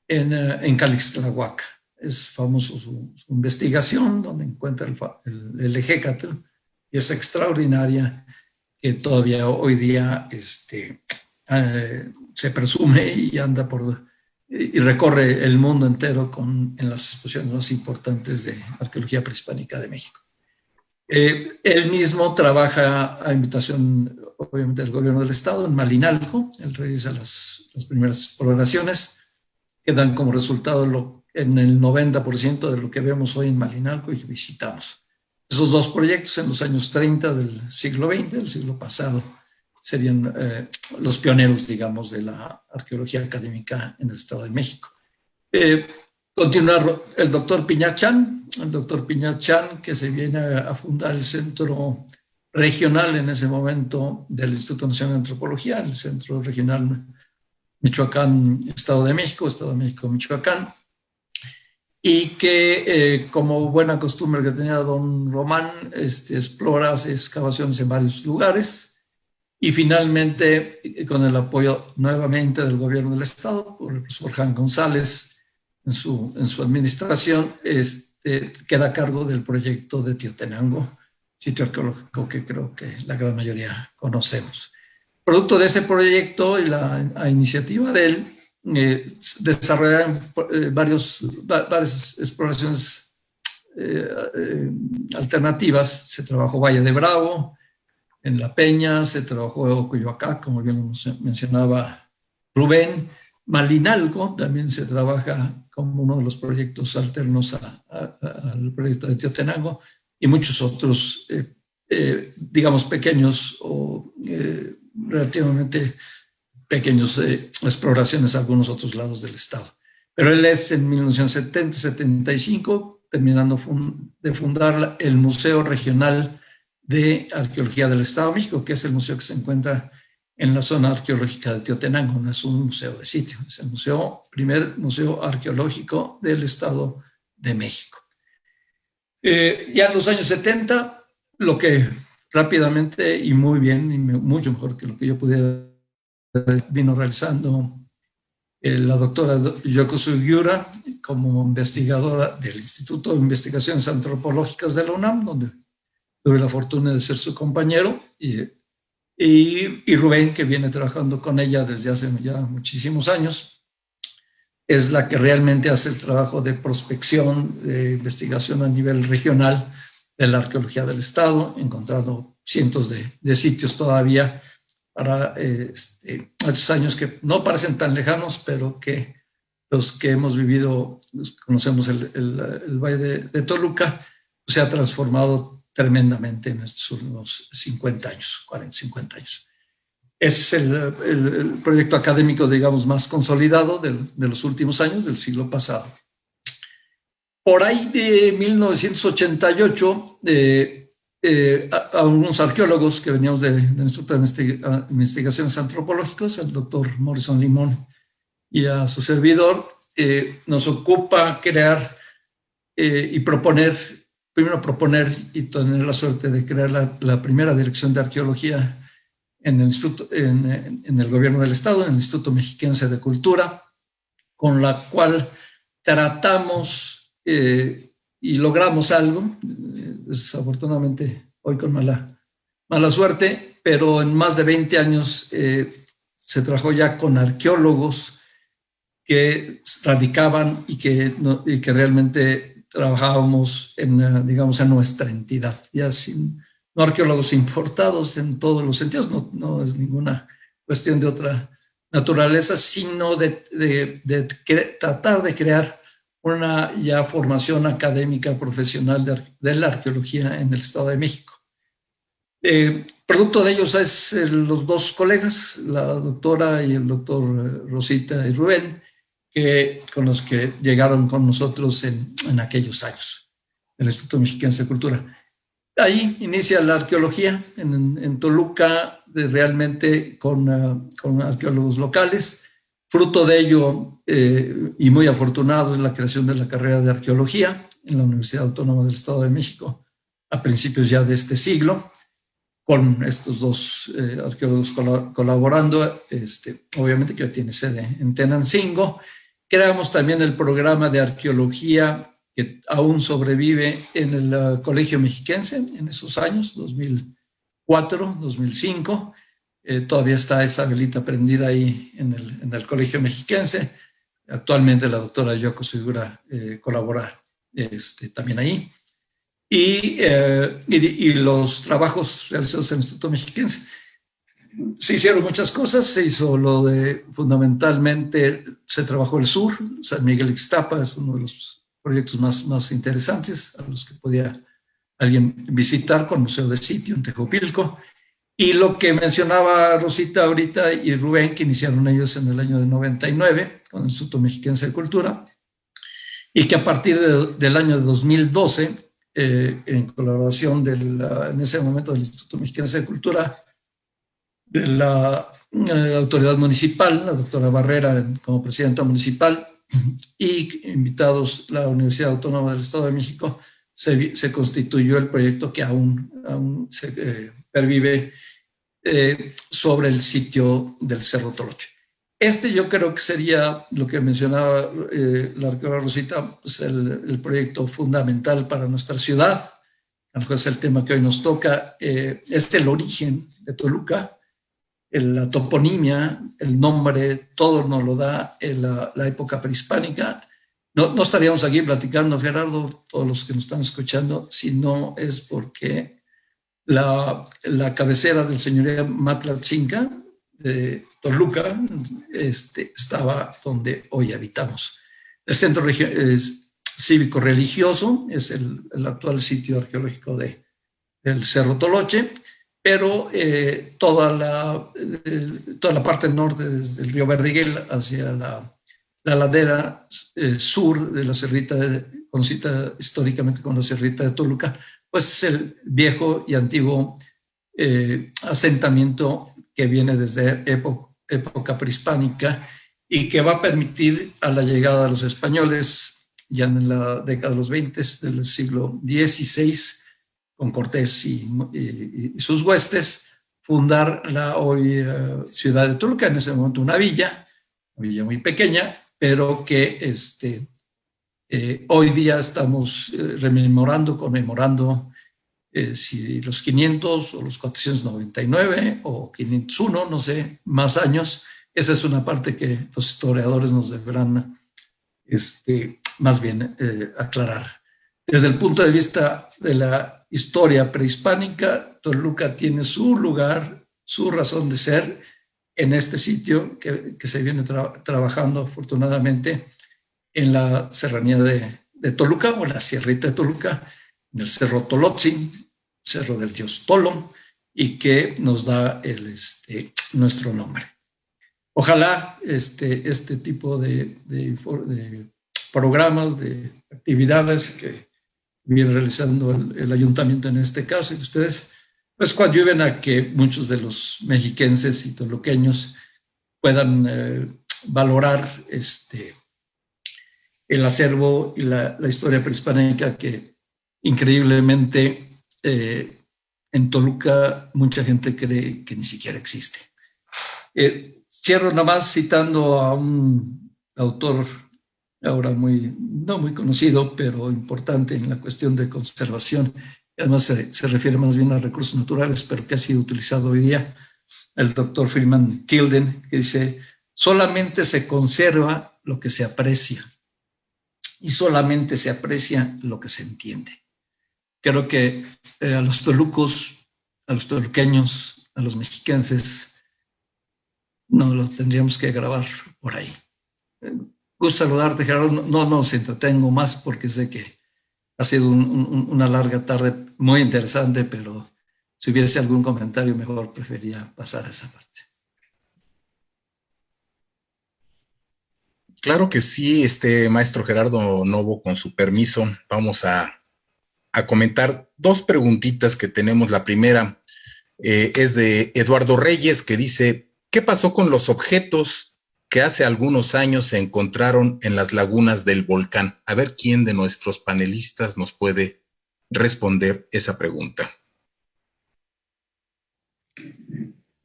en Calixtlahuaca. Es famoso su investigación, donde encuentra el Ejecatl, y es extraordinaria, que todavía hoy día se presume y anda y recorre el mundo entero en las exposiciones más importantes de arqueología prehispánica de México. Él mismo trabaja a invitación, obviamente, del gobierno del Estado en Malinalco. Él realiza las primeras exploraciones que dan como resultado en el 90% de lo que vemos hoy en Malinalco y visitamos. Esos dos proyectos en los años 30 del siglo XX, del siglo pasado, serían los pioneros, digamos, de la arqueología académica en el Estado de México. Continuar el doctor Piñachán, que se viene a fundar el centro regional en ese momento del Instituto Nacional de Antropología, el centro regional Michoacán, Estado de México, Michoacán, y que, como buena costumbre que tenía don Román, explora, hace excavaciones en varios lugares, y finalmente, con el apoyo nuevamente del gobierno del Estado, por el profesor Jan González, en su administración, queda a cargo del proyecto de Teotenango, sitio arqueológico que creo que la gran mayoría conocemos. Producto de ese proyecto y la iniciativa de él, desarrollaron varias exploraciones alternativas. Se trabajó Valle de Bravo, en La Peña, se trabajó Coyoacán, como bien lo mencionaba Rubén. Malinalco también se trabaja como uno de los proyectos alternos al proyecto de Teotenango, y muchos otros, digamos, pequeños o relativamente pequeños exploraciones a algunos otros lados del estado. Pero él es en 1970-75, terminando de fundar el Museo Regional de Arqueología del Estado de México, que es el museo que se encuentra en la zona arqueológica de Teotenango. No es un museo de sitio, es el primer museo arqueológico del Estado de México. Ya en los años 70, lo que rápidamente y muy bien, y mucho mejor que lo que yo pudiera, vino realizando la doctora Yoko Sugiura como investigadora del Instituto de Investigaciones Antropológicas de la UNAM, donde tuve la fortuna de ser su compañero, y Rubén, que viene trabajando con ella desde hace ya muchísimos años, es la que realmente hace el trabajo de prospección, de investigación a nivel regional de la arqueología del Estado, encontrando cientos de sitios todavía para estos años que no parecen tan lejanos, pero que los que hemos vivido, los que conocemos el Valle de Toluca, pues se ha transformado tremendamente en estos últimos 50 años, 40, 50 años. Es el proyecto académico, digamos, más consolidado de los últimos años, del siglo pasado. Por ahí de 1988, a unos arqueólogos que veníamos del Instituto de Investigaciones Antropológicas, al doctor Morrison Limón y a su servidor, nos ocupa crear y primero proponer y tener la suerte de crear la primera dirección de arqueología en el gobierno del Estado, en el Instituto Mexiquense de Cultura, con la cual tratamos y logramos algo, desafortunadamente hoy con mala suerte, pero en más de 20 años se trabajó ya con arqueólogos que radicaban y que realmente trabajábamos digamos, en nuestra entidad, ya no arqueólogos importados en todos los sentidos, no es ninguna cuestión de otra naturaleza, sino de tratar de crear una ya formación académica profesional de la arqueología en el Estado de México. Producto de ellos es los dos colegas, la doctora y el doctor Rosita y Rubén, con los que llegaron con nosotros en aquellos años, el Instituto Mexiquense de Cultura. Ahí inicia la arqueología en Toluca, realmente con arqueólogos locales. Fruto de ello, y muy afortunado, es la creación de la carrera de arqueología en la Universidad Autónoma del Estado de México a principios ya de este siglo, con estos dos arqueólogos colaborando, obviamente que tiene sede en Tenancingo. Creamos también el programa de arqueología que aún sobrevive en el Colegio Mexiquense en esos años, 2004, 2005. Todavía está esa velita prendida ahí en el Colegio Mexiquense. Actualmente la doctora Yoko Sugiura colabora también ahí. Y los trabajos realizados en el Instituto Mexiquense. Se hicieron muchas cosas, se hizo fundamentalmente, se trabajó el sur, San Miguel Ixtapa es uno de los proyectos más interesantes a los que podía alguien visitar, con Museo de Sitio en Tejupilco. Y lo que mencionaba Rosita ahorita y Rubén, que iniciaron ellos en el año de 99 con el Instituto Mexiquense de Cultura, y que a partir del año de 2012, en colaboración en ese momento del Instituto Mexiquense de Cultura, de la autoridad municipal, la doctora Barrera como presidenta municipal, y invitados la Universidad Autónoma del Estado de México, se constituyó el proyecto que aún se pervive sobre el sitio del Cerro Toloche. Yo creo que sería lo que mencionaba la arqueóloga Rosita, pues el proyecto fundamental para nuestra ciudad. A lo mejor es el tema que hoy nos toca, es el origen de Toluca, la toponimia, el nombre, todo nos lo da en la época prehispánica. No estaríamos aquí platicando, Gerardo, todos los que nos están escuchando, si no es porque la cabecera del señorío Matlatzinca, de Toluca, estaba donde hoy habitamos. El centro cívico-religioso es el actual sitio arqueológico del Cerro Toloche, pero toda la parte norte, desde el río Verdiguel hacia la ladera sur de la Cerrita, conocida históricamente como la Cerrita de Toluca, pues es el viejo y antiguo asentamiento que viene desde época prehispánica y que va a permitir a la llegada de los españoles ya en la década de los 20 del siglo XVI, con Cortés y sus huestes, fundar la hoy ciudad de Toluca, en ese momento una villa muy pequeña, pero que hoy día estamos conmemorando si los 500 o los 499 o 501, no sé, más años. Esa es una parte que los historiadores nos deberán más bien aclarar. Desde el punto de vista de la historia prehispánica, Toluca tiene su lugar, su razón de ser en este sitio que se viene trabajando afortunadamente en la serranía de Toluca, o la Sierrita de Toluca, en el Cerro Tolotzin, Cerro del Dios Tolo, y que nos da nuestro nombre. Ojalá este tipo de programas, de actividades que viene realizando el ayuntamiento en este caso, y ustedes, pues coadyuven a que muchos de los mexiquenses y toluqueños puedan valorar el acervo y la historia prehispánica que increíblemente en Toluca mucha gente cree que ni siquiera existe. Cierro nada más citando a un autor ahora no muy conocido, pero importante en la cuestión de conservación. Además se refiere más bien a recursos naturales, pero que ha sido utilizado hoy día, el doctor Freeman Tilden, que dice: solamente se conserva lo que se aprecia y solamente se aprecia lo que se entiende. Creo que a los tolucos, a los toluqueños, a los mexiquenses, no lo tendríamos que grabar por ahí. Gusto saludarte, Gerardo. No nos entretengo más porque sé que ha sido una larga tarde muy interesante, pero si hubiese algún comentario mejor prefería pasar a esa parte. Claro que sí, maestro Gerardo Novo, con su permiso, vamos a comentar dos preguntitas que tenemos. La primera es de Eduardo Reyes, que dice: ¿qué pasó con los objetos que hace algunos años se encontraron en las lagunas del volcán? A ver quién de nuestros panelistas nos puede responder esa pregunta.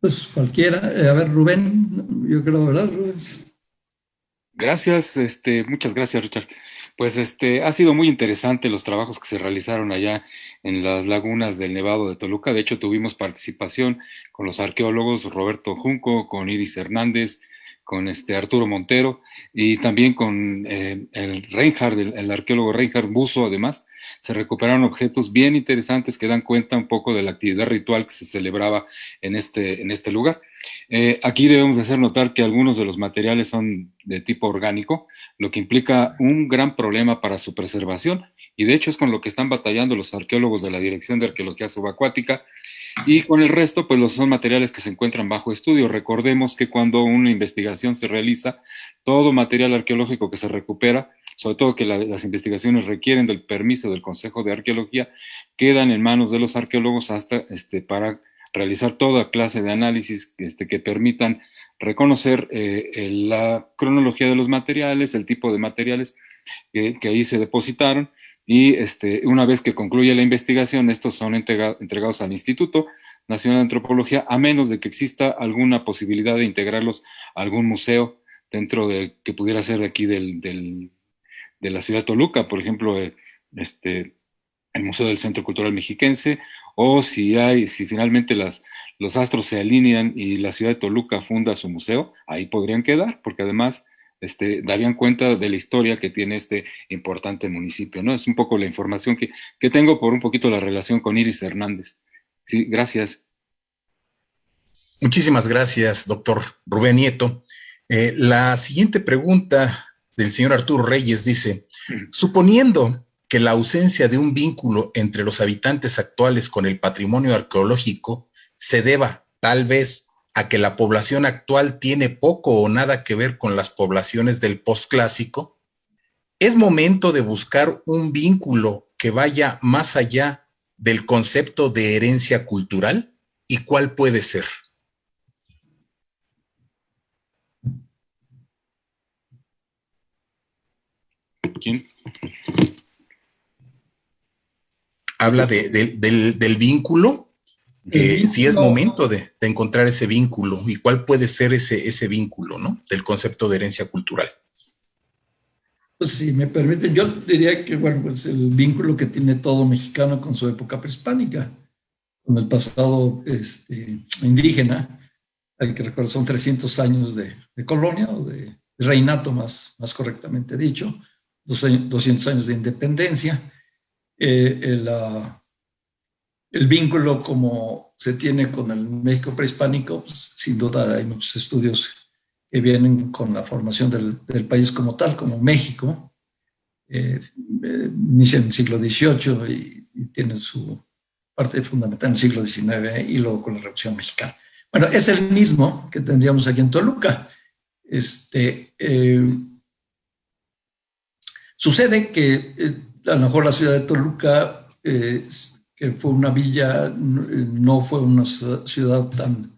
Pues cualquiera. A ver, Rubén, yo creo, ¿verdad, Rubén? Gracias, muchas gracias, Richard. Pues ha sido muy interesante los trabajos que se realizaron allá en las lagunas del Nevado de Toluca. De hecho, tuvimos participación con los arqueólogos Roberto Junco, con Iris Hernández, con Arturo Montero, y también con el Reinhardt, el arqueólogo Reinhardt Buzo. Además, se recuperaron objetos bien interesantes que dan cuenta un poco de la actividad ritual que se celebraba en este lugar. Aquí debemos de hacer notar que algunos de los materiales son de tipo orgánico, lo que implica un gran problema para su preservación, y de hecho es con lo que están batallando los arqueólogos de la Dirección de Arqueología Subacuática, y con el resto pues son materiales que se encuentran bajo estudio. Recordemos que cuando una investigación se realiza, todo material arqueológico que se recupera, sobre todo que las investigaciones requieren del permiso del Consejo de Arqueología, quedan en manos de los arqueólogos hasta para realizar toda clase de análisis que permitan reconocer la cronología de los materiales, el tipo de materiales que ahí se depositaron, y una vez que concluye la investigación, estos son entregados al Instituto Nacional de Antropología, a menos de que exista alguna posibilidad de integrarlos a algún museo dentro de que pudiera ser de aquí de la ciudad de Toluca, por ejemplo, el Museo del Centro Cultural Mexiquense, o si finalmente los astros se alinean y la ciudad de Toluca funda su museo, ahí podrían quedar, porque además darían cuenta de la historia que tiene este importante municipio, ¿no? Es un poco la información que tengo por un poquito la relación con Iris Hernández. Sí, gracias. Muchísimas gracias, doctor Rubén Nieto. La siguiente pregunta del señor Arturo Reyes dice, suponiendo que la ausencia de un vínculo entre los habitantes actuales con el patrimonio arqueológico se deba, tal vez, a que la población actual tiene poco o nada que ver con las poblaciones del posclásico, es momento de buscar un vínculo que vaya más allá del concepto de herencia cultural. ¿Y cuál puede ser? ¿Quién? Habla del vínculo, si es momento de encontrar ese vínculo y cuál puede ser ese vínculo, ¿no? Del concepto de herencia cultural. Pues si me permiten, yo diría que, bueno, pues el vínculo que tiene todo mexicano con su época prehispánica, con el pasado indígena. Hay que recordar, son 300 años de colonia, o de reinato más correctamente dicho, 200 años de independencia. El vínculo como se tiene con el México prehispánico, pues, sin duda hay muchos estudios que vienen con la formación del país como tal, como México. Inicia en el siglo XVIII y tiene su parte fundamental en el siglo XIX y luego con la Revolución Mexicana. Bueno, es el mismo que tendríamos aquí en Toluca. Sucede que a lo mejor la ciudad de Toluca, que fue una villa, no fue una ciudad tan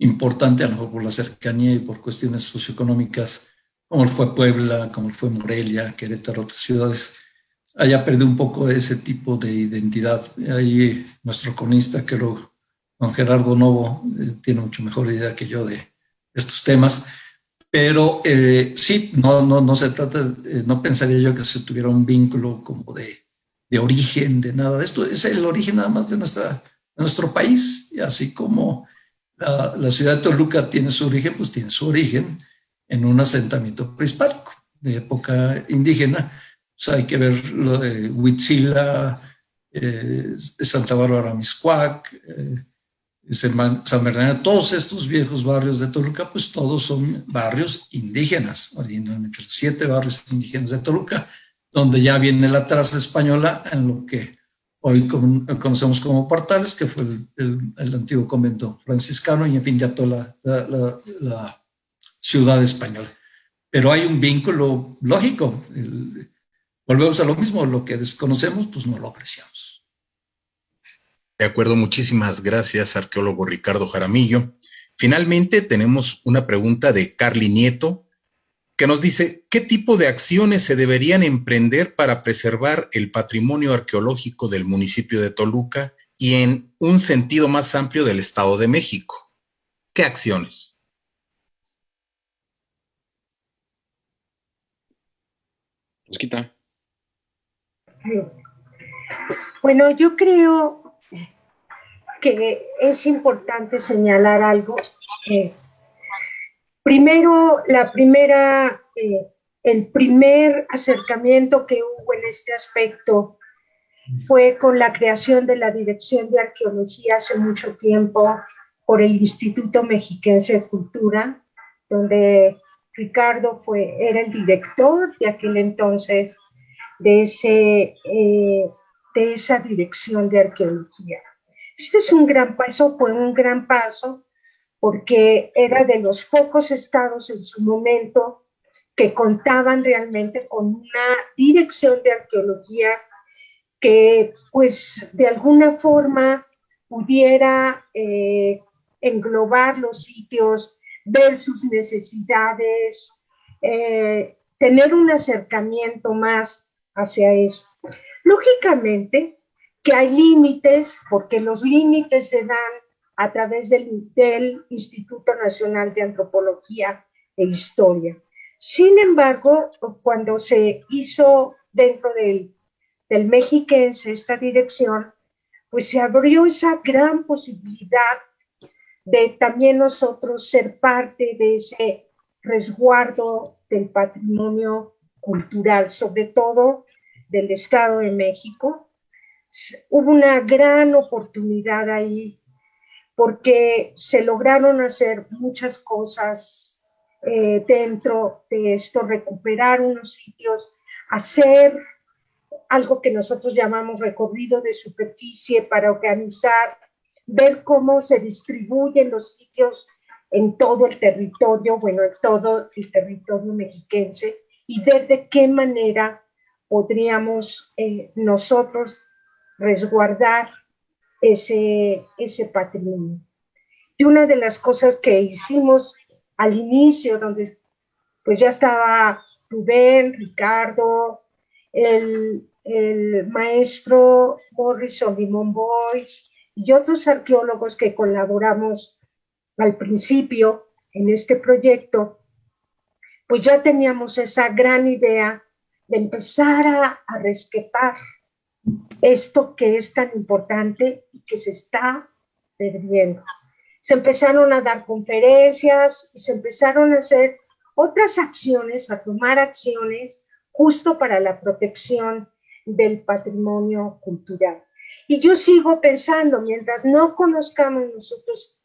importante, a lo mejor por la cercanía y por cuestiones socioeconómicas, como fue Puebla, como fue Morelia, Querétaro, otras ciudades. Haya perdido un poco ese tipo de identidad. Ahí nuestro cronista, creo, Juan Gerardo Novo, tiene mucho mejor idea que yo de estos temas. Pero sí, no se trata, no pensaría yo que se tuviera un vínculo como de origen, de nada de esto. Es el origen nada más de nuestro país, y así como la ciudad de Toluca tiene su origen, pues tiene su origen en un asentamiento prehispánico de época indígena. O sea, hay que ver lo de Huitzila, Santa Bárbara Mixcoac, San Bernardino, todos estos viejos barrios de Toluca, pues todos son barrios indígenas, originalmente los 7 barrios indígenas de Toluca, donde ya viene la traza española en lo que hoy conocemos como Portales, que fue el antiguo convento franciscano, y en fin, ya toda la ciudad española. Pero hay un vínculo lógico. Volvemos a lo mismo, lo que desconocemos, pues no lo apreciamos. De acuerdo, muchísimas gracias, arqueólogo Ricardo Jaramillo. Finalmente, tenemos una pregunta de Carly Nieto, que nos dice, ¿qué tipo de acciones se deberían emprender para preservar el patrimonio arqueológico del municipio de Toluca y en un sentido más amplio del Estado de México? ¿Qué acciones? Quita. Bueno, yo creo que es importante señalar algo. Primero, el primer acercamiento que hubo en este aspecto fue con la creación de la Dirección de Arqueología hace mucho tiempo por el Instituto Mexiquense de Cultura, donde Ricardo era el director de aquel entonces de esa Dirección de Arqueología. Este es un gran paso, fue un gran paso, porque era de los pocos estados en su momento que contaban realmente con una dirección de arqueología que, pues, de alguna forma pudiera englobar los sitios ver sus necesidades, tener un acercamiento más hacia eso. Lógicamente que hay límites, porque los límites se dan a través del Instituto Nacional de Antropología e Historia. Sin embargo, cuando se hizo dentro del mexiquense esta dirección, pues se abrió esa gran posibilidad de también nosotros ser parte de ese resguardo del patrimonio cultural, sobre todo del Estado de México. Hubo una gran oportunidad ahí porque se lograron hacer muchas cosas dentro de esto, recuperar unos sitios, hacer algo que nosotros llamamos recorrido de superficie para organizar, ver cómo se distribuyen los sitios en todo el territorio, bueno, en todo el territorio mexiquense, y ver de qué manera podríamos nosotros resguardar ese patrimonio. Y una de las cosas que hicimos al inicio, donde pues ya estaba Rubén, Ricardo, el maestro Morrison Limón Boyce y otros arqueólogos que colaboramos al principio en este proyecto, pues ya teníamos esa gran idea de empezar a rescatar esto que es tan importante y que se está perdiendo. Se empezaron a dar conferencias y se empezaron a hacer otras acciones, a tomar acciones justo para la protección del patrimonio cultural. Y yo sigo pensando, mientras no conozcamos nosotros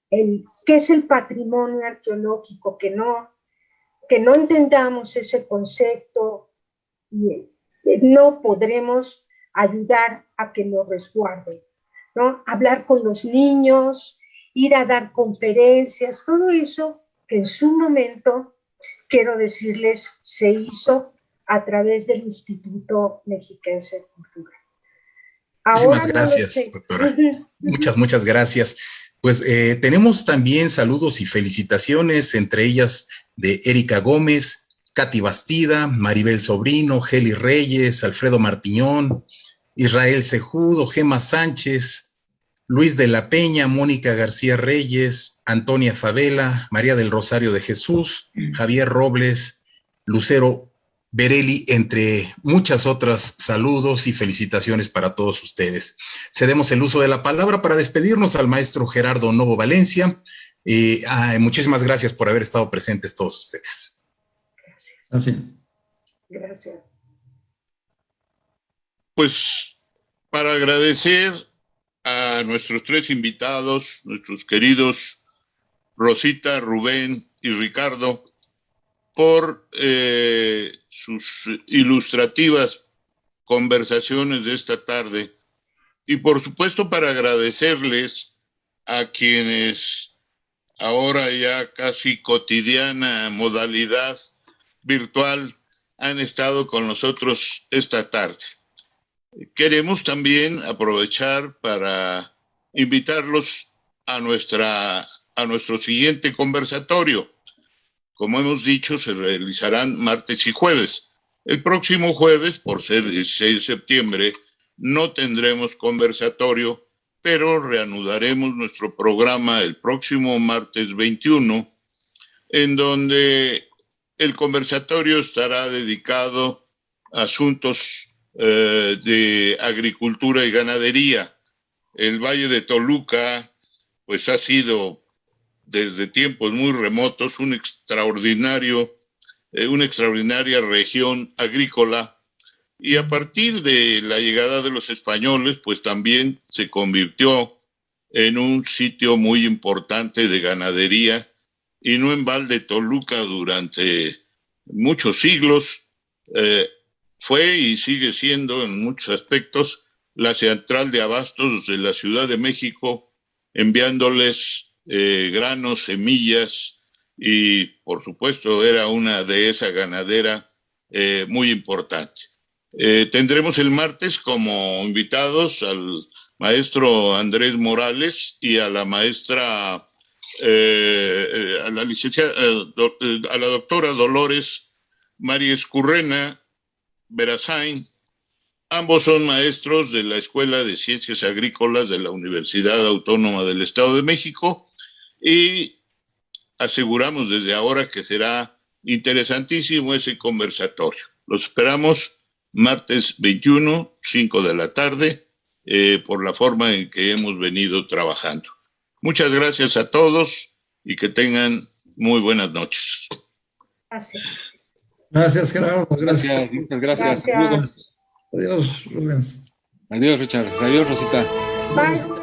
qué es el patrimonio arqueológico, que no entendamos ese concepto, no podremos ayudar a que lo resguarden, ¿no? Hablar con los niños, ir a dar conferencias, todo eso que en su momento, quiero decirles, se hizo a través del Instituto Mexiquense de Cultura. Muchísimas gracias, doctora. Muchas gracias. Pues tenemos también saludos y felicitaciones, entre ellas de Erika Gómez, Katy Bastida, Maribel Sobrino, Geli Reyes, Alfredo Martiñón, Israel Cejudo, Gema Sánchez, Luis de la Peña, Mónica García Reyes, Antonia Favela, María del Rosario de Jesús, Javier Robles, Lucero Berelli, entre muchas otras saludos y felicitaciones para todos ustedes. Cedemos el uso de la palabra para despedirnos al maestro Gerardo Novo Valencia. Muchísimas gracias por haber estado presentes todos ustedes. Gracias. Gracias. Pues para agradecer a nuestros tres invitados, nuestros queridos Rosita, Rubén y Ricardo, por sus ilustrativas conversaciones de esta tarde, y por supuesto para agradecerles a quienes ahora ya casi cotidiana modalidad virtual han estado con nosotros esta tarde. Queremos también aprovechar para invitarlos a nuestro siguiente conversatorio. Como hemos dicho, se realizarán martes y jueves. El próximo jueves, por ser 16 de septiembre, no tendremos conversatorio, pero reanudaremos nuestro programa el próximo martes 21, en donde el conversatorio estará dedicado a asuntos de agricultura y ganadería. El Valle de Toluca, pues ha sido desde tiempos muy remotos una extraordinaria región agrícola, y a partir de la llegada de los españoles, pues también se convirtió en un sitio muy importante de ganadería, y no en balde Toluca durante muchos siglos fue y sigue siendo en muchos aspectos la central de abastos de la Ciudad de México, enviándoles granos, semillas, y por supuesto era una dehesa ganadera muy importante. Tendremos el martes como invitados al maestro Andrés Morales y a la maestra a la licenciada, a la doctora Dolores María Escurrena Verazain. Ambos son maestros de la Escuela de Ciencias Agrícolas de la Universidad Autónoma del Estado de México y aseguramos desde ahora que será interesantísimo ese conversatorio. Los esperamos martes 21, 5 de la tarde, por la forma en que hemos venido trabajando. Muchas gracias a todos y que tengan muy buenas noches. Gracias. Gracias, Gerardo. Gracias, muchas gracias. Gracias. Adiós, Rubens. Adiós, Richard. Adiós, Rosita. Bye.